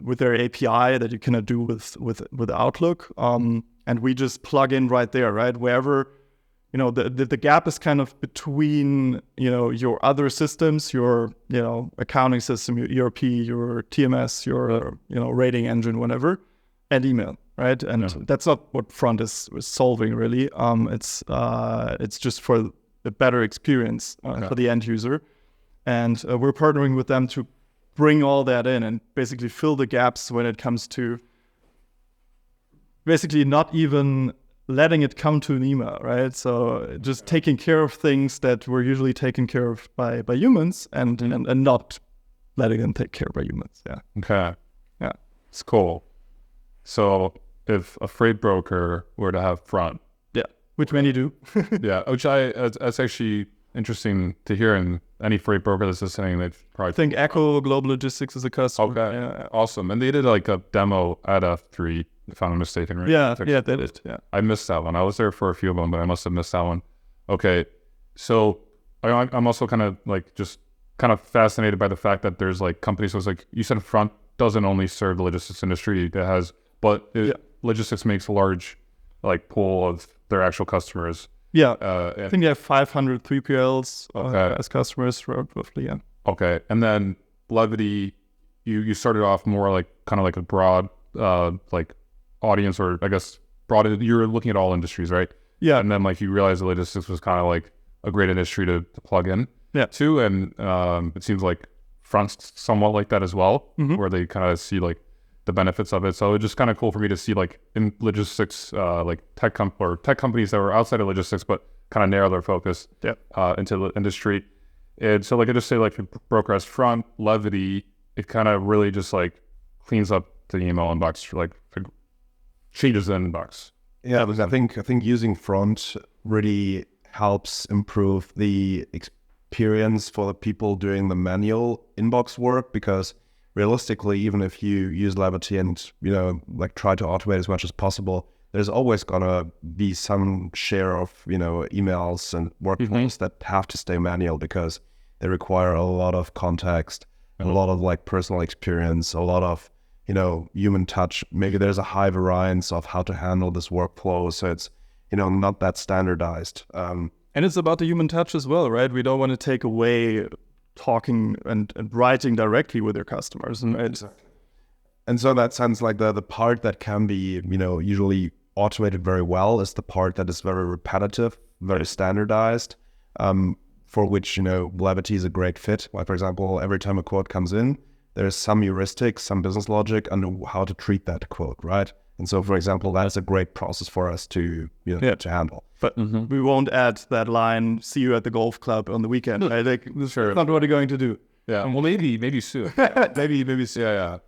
API that you cannot do with Outlook. And we just plug in right there, right? Wherever the gap is kind of between your other systems, your accounting system, your ERP, your TMS, your rating engine, whatever, and email. Right, and that's not what Front is solving really. It's just for a better experience for the end user, and we're partnering with them to bring all that in and basically fill the gaps when it comes to basically not even letting it come to an email, right? So just taking care of things that were usually taken care of by humans, and not letting them take care by humans. Yeah. Okay. Yeah. It's cool. So if a freight broker were to have Front, which many do, that's actually interesting to hear. And any freight broker that's listening, they probably I think Echo Global Logistics is a customer. Okay, yeah. Awesome. And they did like a demo at F3, if I'm not mistaken, right? Yeah, they did. Yeah, I missed that one. I was there for a few of them, but I must have missed that one. Okay, so I'm also kind of fascinated by the fact that there's like companies. So it's like you said, Front doesn't only serve the logistics industry. It has, Logistix makes a large pool of their actual customers. Yeah, I think they have 500 3PLs as customers roughly. Yeah. Okay, and then Levity, you started off more like a broad audience, or I guess broad. You're looking at all industries, right? Yeah, and then you realized the logistics was kind of like a great industry to plug in to, and it seems like Front's somewhat like that as well, where they kind of see the benefits of it. So it's just kind of cool for me to see in logistics, tech companies that were outside of logistics, but kind of narrow their focus into the industry. And so I just say if broker has Front, Levity, it kind of really just cleans up the email inbox, changes the inbox. Yeah, I think using Front really helps improve the experience for the people doing the manual inbox work, because realistically, even if you use Levity and try to automate as much as possible, there's always gonna be some share of emails and workflows that have to stay manual, because they require a lot of context, a lot of personal experience, a lot of human touch. Maybe there's a high variance of how to handle this workflow, so it's not that standardized. And it's about the human touch as well, right? We don't want to take away talking and writing directly with your customers, right? Exactly. And so in that sense, the part that can be usually automated very well is the part that is very repetitive, very standardized, for which Levity is a great fit. For example, every time a quote comes in, there's some heuristics, some business logic on how to treat that quote, right? And so, for example, that's a great process for us to to handle. But we won't add that line, "See you at the golf club on the weekend." Right? That's not what we're going to do. Yeah. Well, maybe soon. maybe soon. Yeah.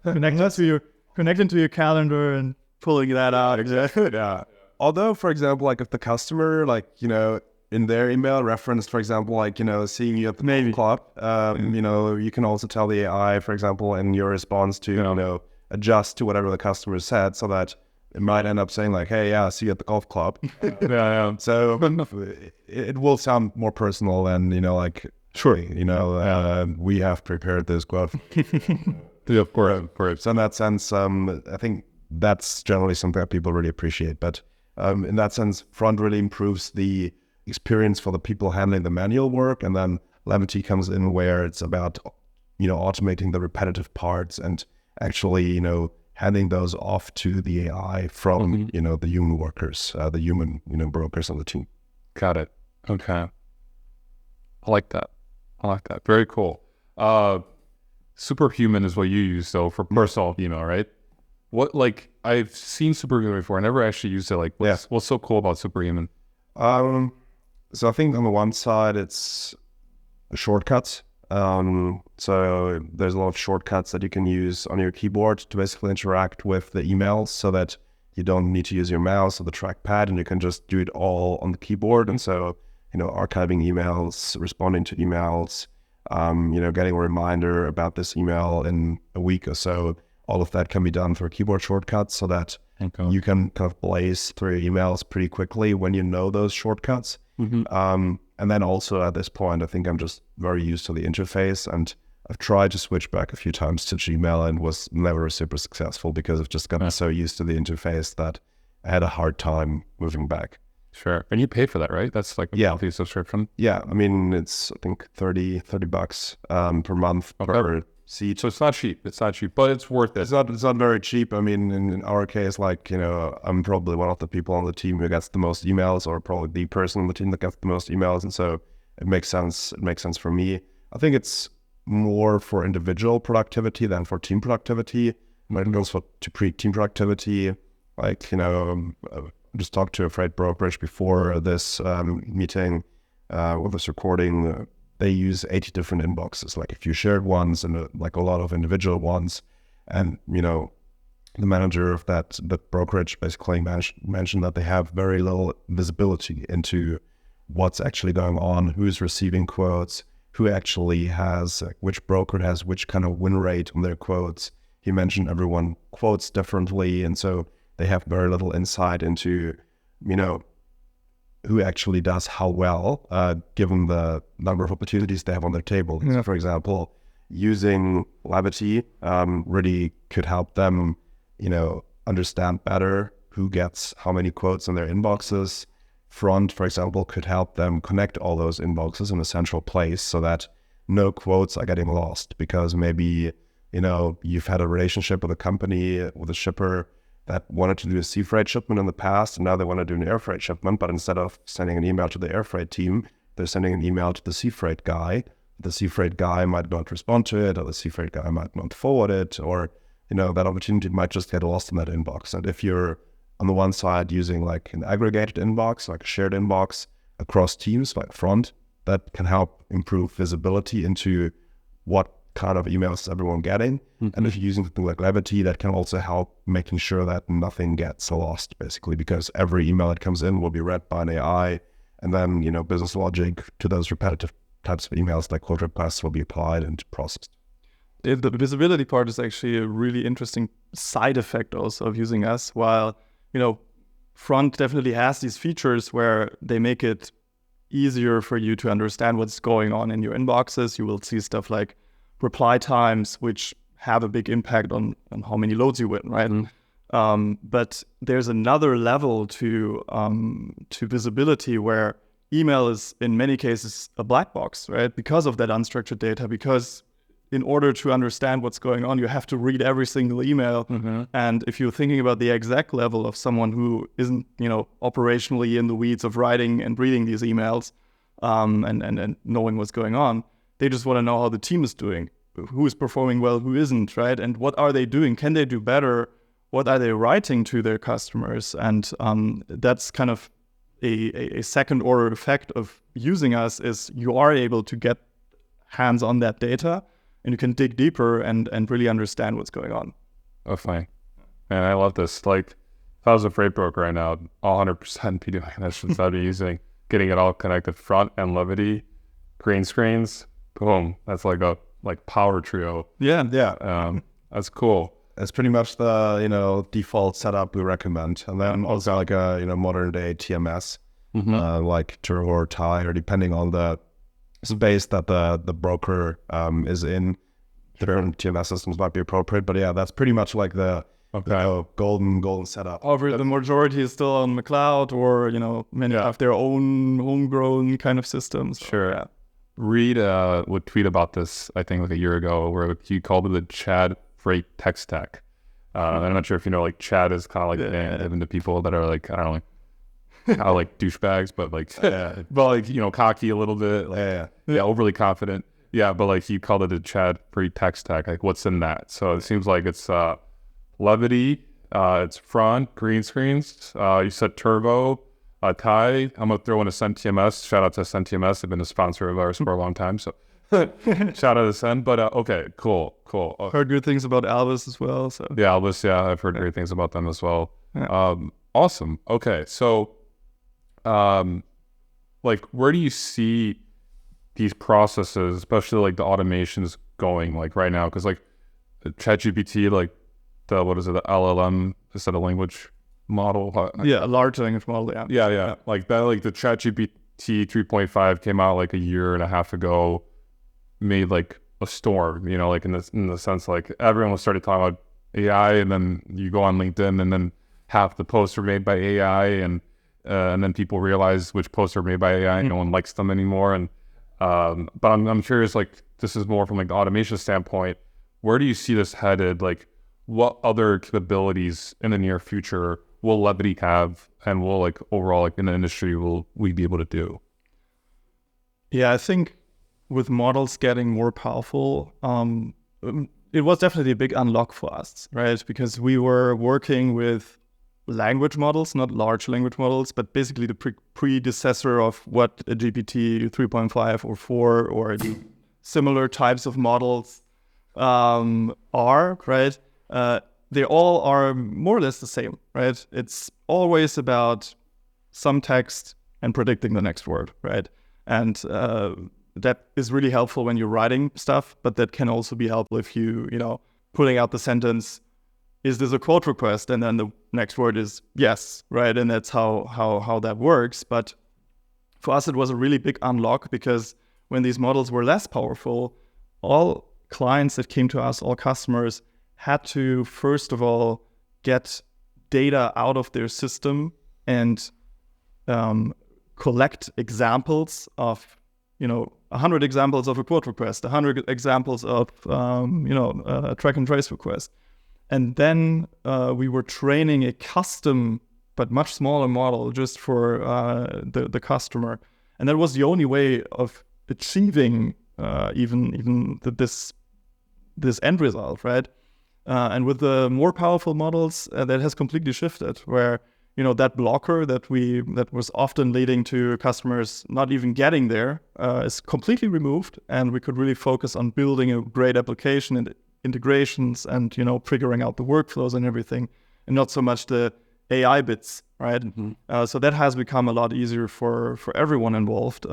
Connecting to your calendar and pulling that out. Exactly. Yeah. Although, for example, if the customer, in their email referenced, for example, seeing you at the golf club, you can also tell the AI, for example, in your response to adjust to whatever the customer said, so that it might end up saying "Hey, see you at the golf club." So it will sound more personal than sure. We have prepared this quote. Of course. So in that sense, I think that's generally something that people really appreciate. But in that sense, Front really improves the experience for the people handling the manual work, and then Levity comes in where it's about automating the repetitive parts and actually handing those off to the AI from the human workers, the human brokers on the team. Got it. Okay. I like that. Very cool. Superhuman is what you use though for personal email, right? What I've seen Superhuman before. I never actually used it. What's so cool about Superhuman? So I think on the one side it's shortcuts. So there's a lot of shortcuts that you can use on your keyboard to basically interact with the emails, so that you don't need to use your mouse or the trackpad, and you can just do it all on the keyboard. And so, archiving emails, responding to emails, getting a reminder about this email in a week or so, all of that can be done through keyboard shortcuts so that you can kind of blaze through your emails pretty quickly when you know those shortcuts. And then also at this point, I think I'm just very used to the interface, and I've tried to switch back a few times to Gmail and was never super successful because I've just gotten so used to the interface that I had a hard time moving back. Sure. And you pay for that, right? That's like a monthly subscription? Yeah. I mean, it's, I think, $30 per month per seat. So it's not cheap. But it's worth it. It's not very cheap. I mean, in our case, I'm probably one of the people on the team who gets the most emails, or probably the person on the team that gets the most emails. And so it makes sense. It makes sense for me. I think it's more for individual productivity than for team productivity. When it goes to team productivity, I just talked to a freight brokerage before this meeting with this recording. They use 80 different inboxes, like a few shared ones and a lot of individual ones. And, the manager of the brokerage basically mentioned that they have very little visibility into what's actually going on, who's receiving quotes, who actually has, which broker has which kind of win rate on their quotes. He mentioned everyone quotes differently. And so they have very little insight into, who actually does how well, given the number of opportunities they have on their table. So for example, using Levity really could help them, understand better who gets how many quotes in their inboxes. Front, for example, could help them connect all those inboxes in a central place so that no quotes are getting lost, because maybe, you've had a relationship with a company, with a shipper that wanted to do a sea freight shipment in the past, and now they want to do an air freight shipment, but instead of sending an email to the air freight team, they're sending an email to the sea freight guy. The sea freight guy might not respond to it, or the sea freight guy might not forward it, or, that opportunity might just get lost in that inbox. And if you're on the one side using like an aggregated inbox, like a shared inbox across teams, like front, that can help improve visibility into what kind of emails is everyone getting. And if you're using something like Levity, that can also help making sure that nothing gets lost, basically, because every email that comes in will be read by an AI, and then, business logic to those repetitive types of emails like quote requests will be applied and processed. The visibility part is actually a really interesting side effect also of using us. While, Front definitely has these features where they make it easier for you to understand what's going on in your inboxes. You will see stuff like reply times, which have a big impact on how many loads you win, right? But there's another level to visibility where email is in many cases a black box, right? Because of that unstructured data, because in order to understand what's going on, you have to read every single email. And if you're thinking about the exact level of someone who isn't, operationally in the weeds of writing and reading these emails and knowing what's going on, they just want to know how the team is doing, who is performing well, who isn't, right? And what are they doing? Can they do better? What are they writing to their customers? And that's kind of a second order effect of using us, is you are able to get hands on that data, and you can dig deeper and really understand what's going on. Oh, fine. Man, I love this. Like, if I was a freight broker right now, I'll 100% be doing that since I'd be using, getting it all connected, front and Levity, green screens, boom. That's like a power trio. Yeah. That's cool. It's pretty much the, default setup we recommend. And then also like a, modern day TMS, like Turbo or Tie, or depending on the space that the broker is in, different TMS systems might be appropriate. But yeah, that's pretty much like the golden setup. However, the majority is still on the cloud, or many have their own homegrown kind of systems. Sure. Yeah. Reed would tweet about this, I think, like a year ago, where he called it the Chad Freight Tech Stack. I'm not sure if like Chad is kind of like given to people that are like, I don't know, kind of like douchebags, but like, but like, cocky a little bit, like, overly confident. Yeah, but like he called it a Chad Freight Tech Stack. Like, what's in that? So it seems like it's Levity, it's front, green screens. You said Turbo, Tie. I'm gonna throw in a SendTMS. Shout out to SendTMS. They've been a sponsor of ours for a long time. So shout out to Send. But okay, cool. Heard good things about Albus as well. So yeah, Albus. Yeah, I've heard great things about them as well. Awesome. Okay. So, like, where do you see these processes, especially like the automations going like right now? Because like ChatGPT, like the LLM, is that a language model? Yeah, a large language model. Yeah. Like that, like the ChatGPT 3.5 came out like a year and a half ago, made like a storm, like in the sense like everyone started talking about AI, and then you go on LinkedIn and then half the posts are made by AI, and then people realize which posts are made by AI and no one likes them anymore. And but I'm curious, like this is more from like the automation standpoint, where do you see this headed? Like what other capabilities in the near future will Levity have, and will like overall like in the industry will we be able to do? Yeah, I think with models getting more powerful, it was definitely a big unlock for us, right? Because we were working with language models, not large language models, but basically the predecessor of what a GPT 3.5 or 4 or similar types of models are, right? They all are more or less the same, right? It's always about some text and predicting the next word, right? And that is really helpful when you're writing stuff, but that can also be helpful if putting out the sentence, is this a quote request? And then the next word is yes, right? And that's how that works. But for us, it was a really big unlock, because when these models were less powerful, all clients that came to us, all customers, had to, first of all, get data out of their system and collect examples of, 100 examples of a quote request, 100 examples of, a track and trace request. And then we were training a custom but much smaller model just for the customer. And that was the only way of achieving even this end result, right? And with the more powerful models, that has completely shifted, where that blocker that was often leading to customers not even getting there is completely removed, and we could really focus on building a great application and integrations and figuring out the workflows and everything, and not so much the AI bits, right? So that has become a lot easier for everyone involved.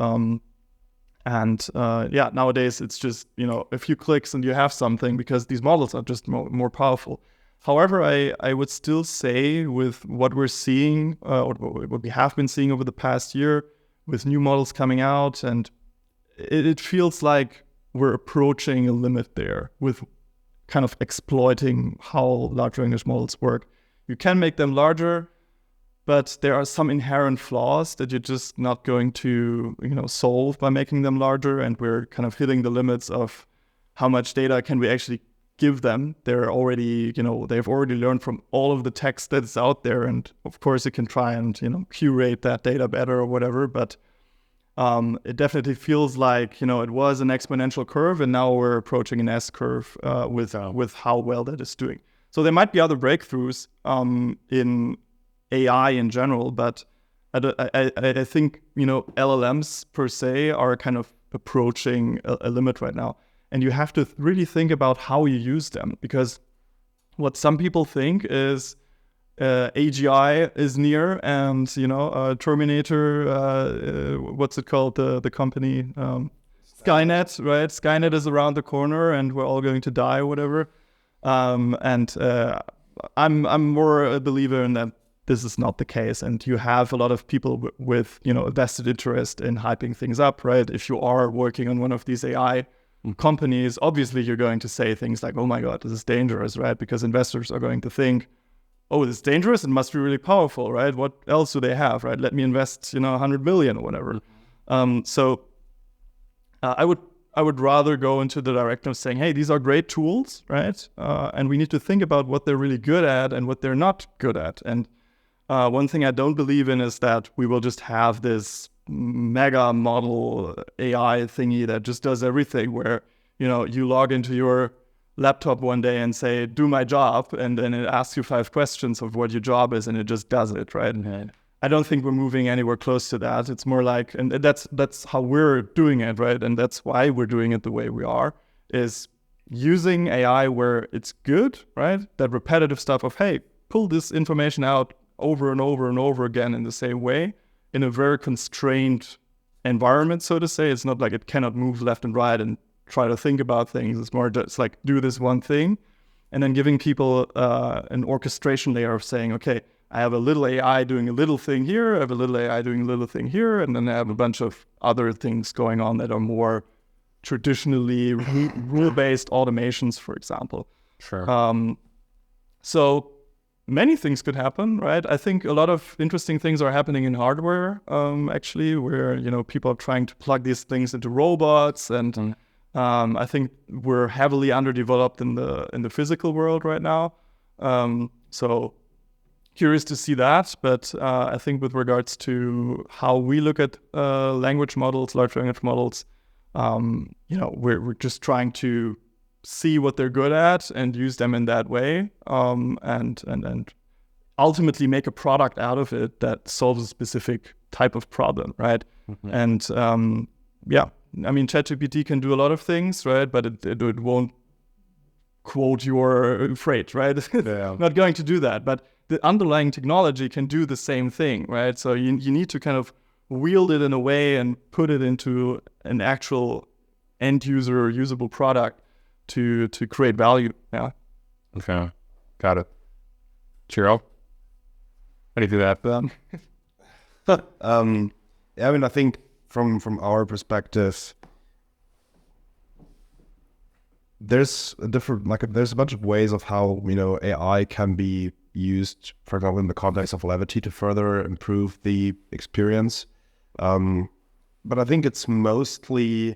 Nowadays it's just a few clicks and you have something, because these models are just more powerful. However, I would still say, with what we're seeing, or what we have been seeing over the past year, with new models coming out, and it feels like we're approaching a limit there with kind of exploiting how large language models work. You can make them larger, but there are some inherent flaws that you're just not going to solve by making them larger, and we're kind of hitting the limits of how much data can we actually give them. They're already, they've already learned from all of the text that's out there, and of course you can try and curate that data better or whatever, but it definitely feels like it was an exponential curve, and now we're approaching an S curve with how well that is doing. So there might be other breakthroughs in AI in general, but I think LLMs per se are kind of approaching a limit right now. And you have to really think about how you use them, because what some people think is AGI is near, and Terminator, what's it called, the company, Skynet, right? Skynet is around the corner, and we're all going to die or whatever. I'm more a believer in that this is not the case, and you have a lot of people with a vested interest in hyping things up, right? If you are working on one of these AI companies, obviously you're going to say things like, oh my God, this is dangerous, right? Because investors are going to think, oh, this is dangerous, it must be really powerful, right? What else do they have, right? Let me invest, 100 million or whatever. I would rather go into the direction of saying, hey, these are great tools, right? And we need to think about what they're really good at and what they're not good at. And one thing I don't believe in is that we will just have this mega model AI thingy that just does everything, where you log into your laptop one day and say, do my job, and then it asks you 5 questions of what your job is, and it just does it, right? I don't think we're moving anywhere close to that. It's more like, and that's how we're doing it, right? And that's why we're doing it the way we are, is using AI where it's good, right? That repetitive stuff of, hey, pull this information out over and over and over again in the same way in a very constrained environment, so to say. It's not like it cannot move left and right and try to think about things. It's more just like do this one thing, and then giving people an orchestration layer of saying, okay, I have a little AI doing a little thing here, I have a little AI doing a little thing here, and then I have a bunch of other things going on that are more traditionally rule-based automations, for example. Sure. So many things could happen, right? I think a lot of interesting things are happening in hardware, actually, where, you know, people are trying to plug these things into robots, and I think we're heavily underdeveloped in the physical world right now. So curious to see that, but I think with regards to how we look at language models, large language models, you know, we're just trying to see what they're good at and use them in that way, and ultimately make a product out of it that solves a specific type of problem, right? And yeah, I mean, ChatGPT can do a lot of things, right? But it won't quote your freight, right? Yeah. Not going to do that. But the underlying technology can do the same thing, right? So you need to kind of wield it in a way and put it into an actual end user usable product to create value. Yeah. Okay. Got it. Chiro? How do you do that? Yeah, I mean, I think from our perspective, there's there's a bunch of ways of how, you know, AI can be used, for example, in the context of Levity to further improve the experience. But I think it's mostly,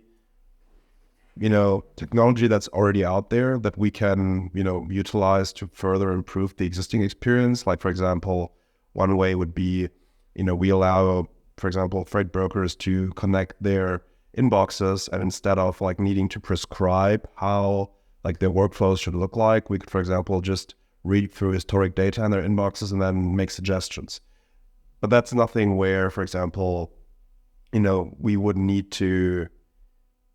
you know, technology that's already out there that we can, you know, utilize to further improve the existing experience. Like, for example, one way would be, you know, we allow, for example, freight brokers to connect their inboxes, and instead of like needing to prescribe how like their workflows should look like, we could, for example, just read through historic data in their inboxes and then make suggestions. But that's nothing where, for example, you know, we would need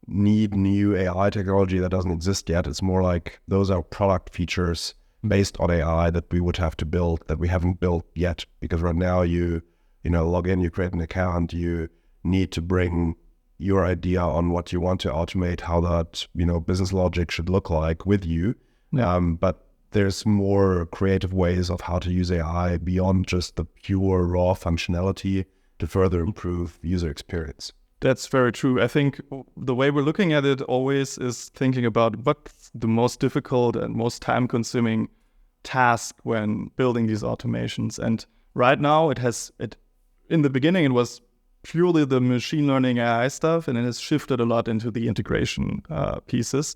new AI technology that doesn't exist yet. It's more like those are product features based on AI that we would have to build that we haven't built yet, because right now you know, log in, you create an account, you need to bring your idea on what you want to automate, how that, you know, business logic should look like with you. Yeah. But there's more creative ways of how to use AI beyond just the pure raw functionality to further improve user experience. That's very true. I think the way we're looking at it always is thinking about what's the most difficult and most time-consuming task when building these automations. And right now, in the beginning, it was purely the machine learning AI stuff, and it has shifted a lot into the integration pieces.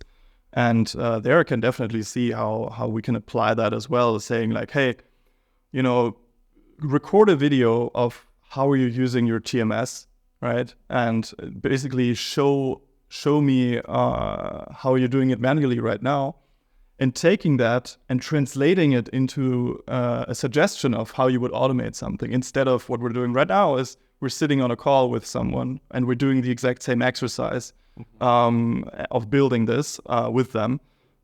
And there I can definitely see how we can apply that as well, saying like, hey, you know, record a video of how you're using your TMS, right? And basically show me how you're doing it manually right now, and taking that and translating it into a suggestion of how you would automate something, instead of what we're doing right now is we're sitting on a call with someone and we're doing the exact same exercise of building this with them.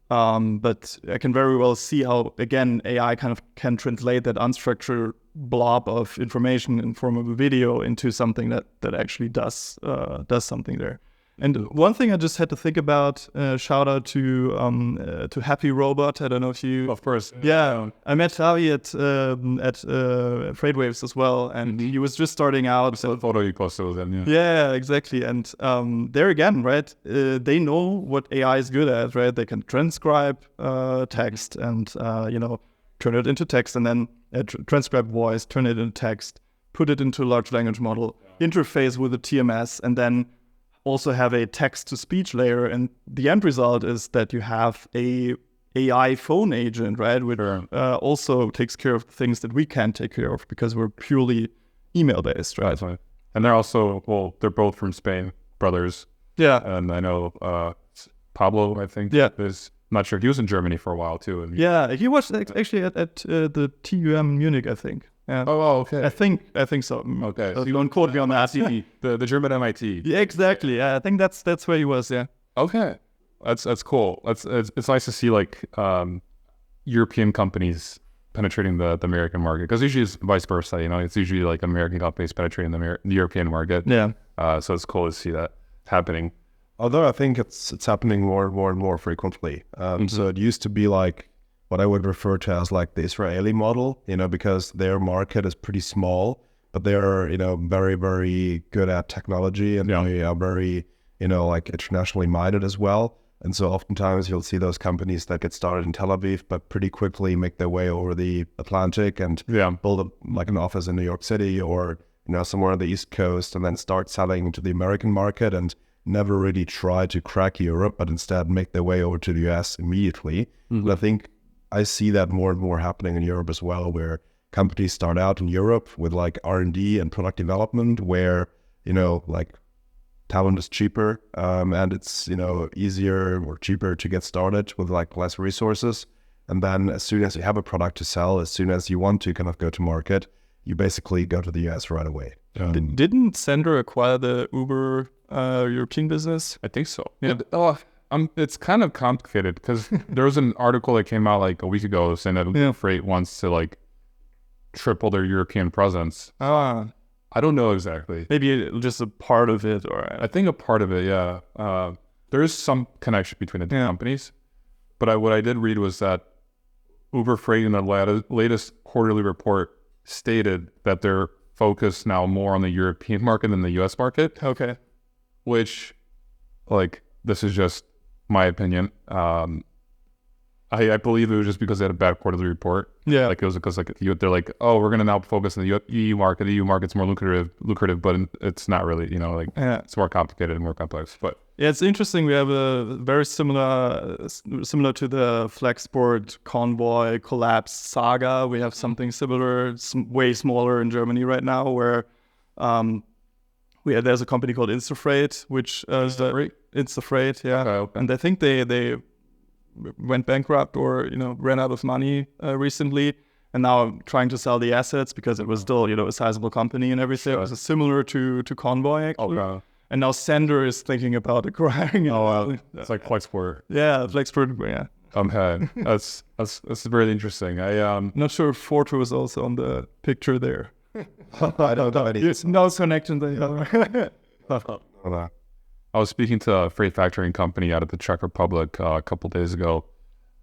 But I can very well see how, again, AI kind of can translate that unstructured blob of information in form of a video into something that actually does something there. And one thing I just had to think about, shout out to Happy Robot. I don't know if you... Of course. Yeah, I met Javi at Freightwaves as well, and he was just starting out. The photo you posted with him, yeah. Yeah, exactly. And there again, right, they know what AI is good at, right? They can transcribe text and, you know, turn it into text, and then transcribe voice, turn it into text, put it into a large language model, interface with a TMS, and then also have a text-to-speech layer. And the end result is that you have a AI phone agent, right, which also takes care of the things that we can't take care of because we're purely email-based, right? That's right. And they're also, well, they're both from Spain, brothers. Yeah. And I know Pablo, I think, is... I'm not sure. He was in Germany for a while too. And yeah, he was actually at the TUM Munich, I think. Yeah. Oh, okay. I think so. Okay. So you don't quote me on that. the German MIT. Yeah, exactly. Yeah, I think that's where he was. Yeah. Okay, that's cool. It's nice to see like European companies penetrating the American market? Because usually it's vice versa. You know, it's usually like American companies penetrating the European market. Yeah. So it's cool to see that happening. Although I think it's happening more and more frequently. So it used to be like what I would refer to as like the Israeli model, you know, because their market is pretty small, but they're, you know, very, very good at technology, and they are very, you know, like internationally minded as well. And so oftentimes you'll see those companies that get started in Tel Aviv, but pretty quickly make their way over the Atlantic and build like an office in New York City or, you know, somewhere on the East Coast, and then start selling to the American market and never really try to crack Europe, but instead make their way over to the US immediately. And I think I see that more and more happening in Europe as well, where companies start out in Europe with like R&D and product development, where, you know, like talent is cheaper, and it's, you know, easier or cheaper to get started with like less resources. And then as soon as you have a product to sell, as soon as you want to kind of go to market, you basically go to the US right away. Didn't Sender acquire the Uber European business? I think so. Yeah. It's kind of complicated because there was an article that came out like a week ago saying that Uber Freight wants to like triple their European presence. I don't know exactly. Maybe just a part of it, or I think a part of it, yeah. There is some connection between the two companies, but what I did read was that Uber Freight in the latest quarterly report stated that they're focused now more on the European market than the US market. Okay. Which, like, this is just my opinion. I believe it was just because they had a bad quarterly report. Yeah. Like it was because like they're like, oh, we're going to now focus on the EU market. The EU market's more lucrative, but it's not really, you know, like it's more complicated and more complex. But yeah, it's interesting. We have a very similar to the Flexport Convoy collapse saga. We have something similar, way smaller in Germany right now, where there's a company called Instafreight, which Instafreight, yeah. Okay. And I think they went bankrupt or, you know, ran out of money recently, and now trying to sell the assets because it was still, you know, a sizable company and everything. It was similar to Convoy actually. Okay. And now Sender is thinking about acquiring it. Oh wow, it's like Flexport. Yeah, Flexport. Yeah. Okay, that's very interesting. Not sure if Fortro was also on the picture there. I don't know any. No connection there. I was speaking to a freight factoring company out of the Czech Republic a couple days ago,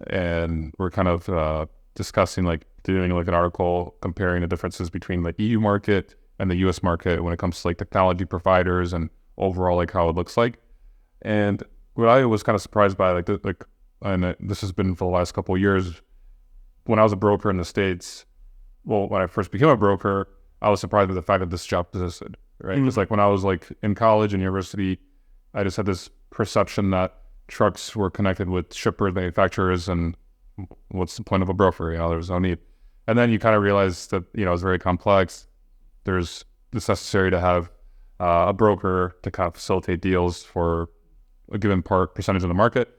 and we're kind of discussing like doing like an article comparing the differences between the EU market and the US market when it comes to like technology providers and overall like how it looks like. And what I was kind of surprised by, and this has been for the last couple of years, when I was a broker in the States. Well, when I first became a broker, I was surprised with the fact that this job existed, right? Because like when I was like in college and university, I just had this perception that trucks were connected with shippers, manufacturers, and what's the point of a broker? You know, there was no need. And then you kind of realize that, you know, it's very complex. It's necessary to have a broker to kind of facilitate deals for a given percentage of the market.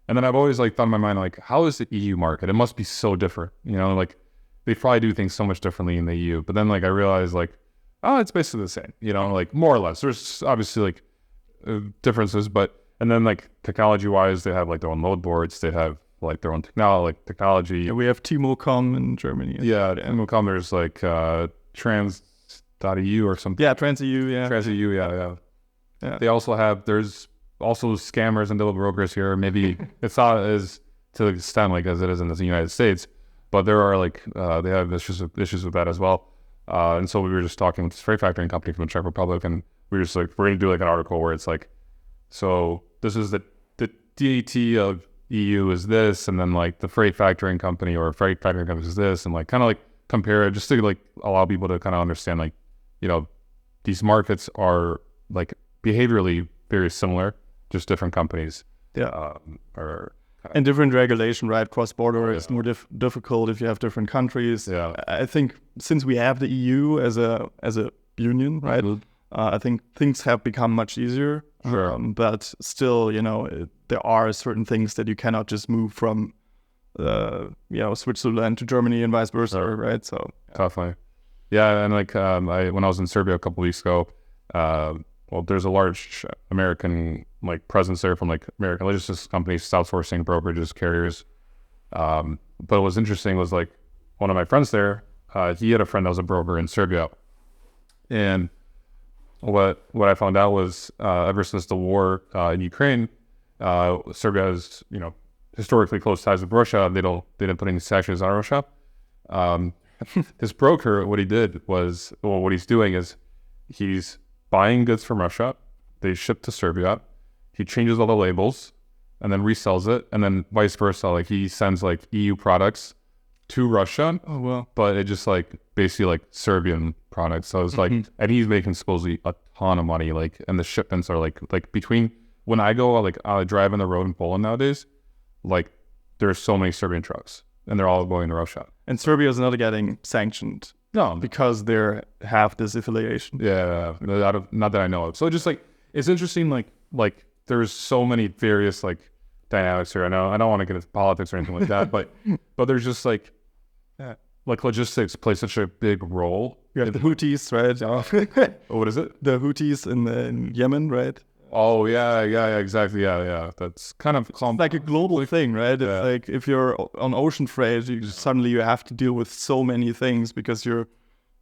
And then I've always like thought in my mind, like, how is the EU market? It must be so different, you know, like they probably do things so much differently in the EU. But then like I realized like, oh, it's basically the same, you know, like more or less. There's obviously like differences, and then like technology wise, they have like their own load boards, they have like their own technology. Yeah, we have T-Mocom in Germany. Yeah, T-Mocom, there's like trans.eu or something. Yeah, Trans.eu, yeah. Trans.eu, yeah. They also have, there's also scammers and double brokers here. Maybe it's not as to the extent like as it is in the United States, but there are like they have issues with that as well. And so we were just talking with this freight factoring company from the Czech Republic, and we were just like, we're going to do like an article where it's like, so this is the DAT of EU is this, and then like the freight factoring company or freight factoring company is this, and like kind of like compare it just to like allow people to kind of understand like, you know, these markets are like behaviorally very similar, just different companies. Yeah. And different regulation, right? Cross-border is more difficult if you have different countries. Yeah. I think since we have the EU as a union, right? I think things have become much easier. Sure. But still, you know, there are certain things that you cannot just move from, Switzerland to Germany and vice versa, right? So definitely. Yeah, and like when I was in Serbia a couple weeks ago, there's a large American like presence there from like American logistics companies, outsourcing brokerages, carriers. But what was interesting was like one of my friends there, he had a friend that was a broker in Serbia. And what I found out was ever since the war in Ukraine, Serbia has, historically close ties with Russia. They didn't put any sanctions on Russia. His broker, what he's doing is he's buying goods from Russia. They ship to Serbia. He changes all the labels and then resells it, and then vice versa. Like he sends like EU products to Russia. Oh well. But it just like basically like Serbian products. So it's like, and he's making supposedly a ton of money. Like, and the shipments are like between when I go I drive on the road in Poland nowadays, like there's so many Serbian trucks, and they're all going to Russia. And Serbia is not getting sanctioned. No, because they have this affiliation. Yeah, not that I know of. So just like it's interesting. Like there's so many various like dynamics here. I know I don't want to get into politics or anything like that, but there's just like logistics play such a big role. You have the Houthis, right? What is it? The Houthis in Yemen, right? Oh yeah, exactly. Yeah. That's kind of like a global thing, right? Yeah. It's like if you're on ocean freight, suddenly you have to deal with so many things because you're,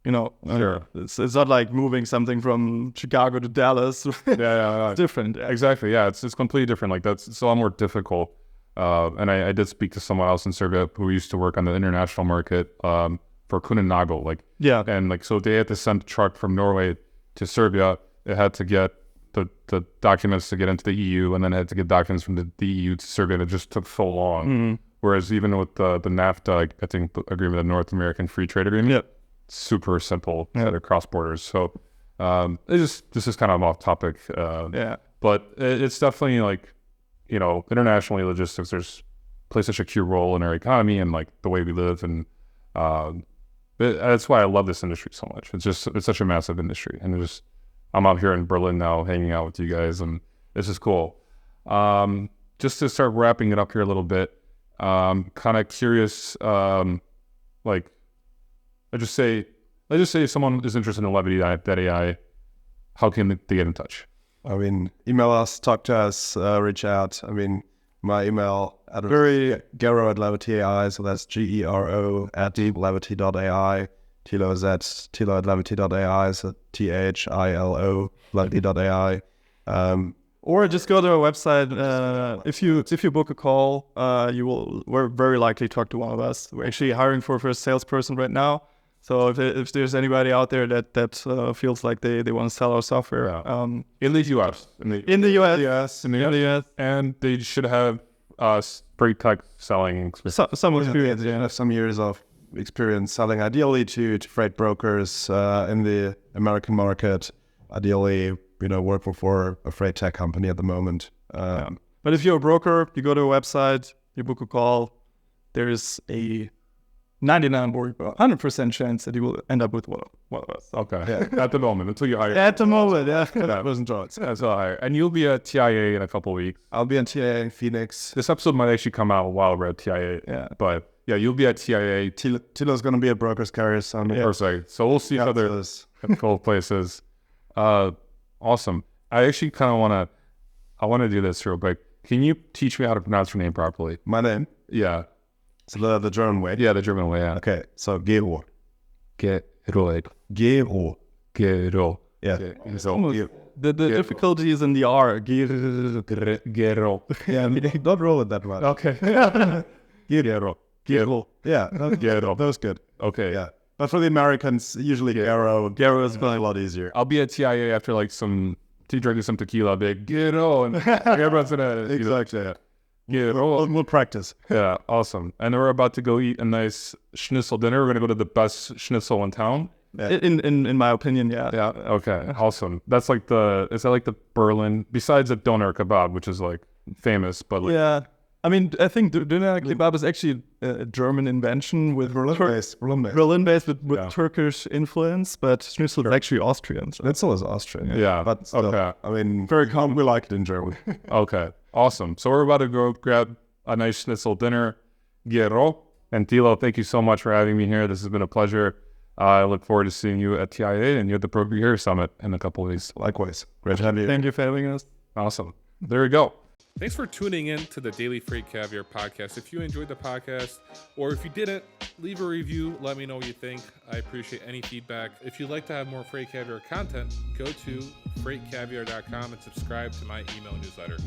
Sure. It's not like moving something from Chicago to Dallas. Yeah. It's different. Exactly. Yeah, it's completely different. Like it's a lot more difficult. And I did speak to someone else in Serbia who used to work on the international market for Kunin-Nagel. And so they had to send a truck from Norway to Serbia. It had to get the documents to get into the EU, and then had to get documents from the EU to Serbia, and it just took so long. Whereas even with the NAFTA, I think, agreement, the North American Free Trade Agreement, super simple across borders. So this is kind of off topic. But it's definitely like, internationally logistics plays such a key role in our economy and like the way we live. And that's why I love this industry so much. It's such a massive industry. And I'm out here in Berlin now hanging out with you guys, and this is cool. Just to start wrapping it up here a little bit, kind of curious, like, let's just say if someone is interested in Levity.AI, how can they get in touch? I mean, email us, talk to us, reach out. I mean, my email address is Gero@Levity.AI, so that's Gero @Levity.AI. Tilo is at Tilo@Levity.ai, so THILO Levity.ai. Or just go to our website. If you book a call, we're very likely talk to one of us. We're actually hiring for a first salesperson right now. So if there's anybody out there that feels like they want to sell our software, in the US, in the US, and they should have freight tech selling some experience, some years of experience selling, ideally to freight brokers in the American market. Ideally, working for a freight tech company at the moment. But if you're a broker, you go to a website, you book a call, there is a 99 or 100% chance that you will end up with one of us. Okay. Yeah. At the moment, until you hire. At the moment, That wasn't right. That's all higher. And you'll be at TIA in a couple of weeks. I'll be on TIA in Phoenix. This episode might actually come out while we're at TIA. Yeah. But yeah, you'll be at TIA. Tilo's going to be at Brokers Carrier Summit. Perfect. So we'll see each other at cool places. Awesome. I actually kind of want to do this real quick. Can you teach me how to pronounce your name properly? My name? Yeah. So the German way? Yeah, the German way, yeah. Okay, so Gero. Gero. Gero. Yeah. The difficulty is in the R. Gero. Yeah, don't roll it that much. Okay. Gero. Yeah, Gero. That was good. Okay. Yeah. But for the Americans, usually Gero is a lot easier. I'll be at TIA after like drinking some tequila, big Gero, and everyone's gonna Exactly. Gero. We'll practice. Yeah, awesome. And we're about to go eat a nice schnitzel dinner. We're gonna go to the best schnitzel in town. In my opinion, yeah. Yeah. Okay. Awesome. That's like is that like the Berlin? Besides the doner kebab, which is like famous, but like, yeah. I mean, I think doner kebab is actually a German invention with Berlin-based with Turkish influence, but schnitzel is actually Austrian. So. Schnitzel is Austrian. Yeah. But still, okay. I mean, very common. We like it in Germany. Okay. Awesome. So we're about to go grab a nice schnitzel dinner. Gero and Tilo, thank you so much for having me here. This has been a pleasure. I look forward to seeing you at TIA and you at the Procure Summit in a couple of weeks. Likewise. Great to have you. Thank you for having us. Awesome. There we go. Thanks for tuning in to the Daily Freight Caviar podcast. If you enjoyed the podcast, or if you didn't, leave a review. Let me know what you think. I appreciate any feedback. If you'd like to have more Freight Caviar content, go to freightcaviar.com and subscribe to my email newsletter.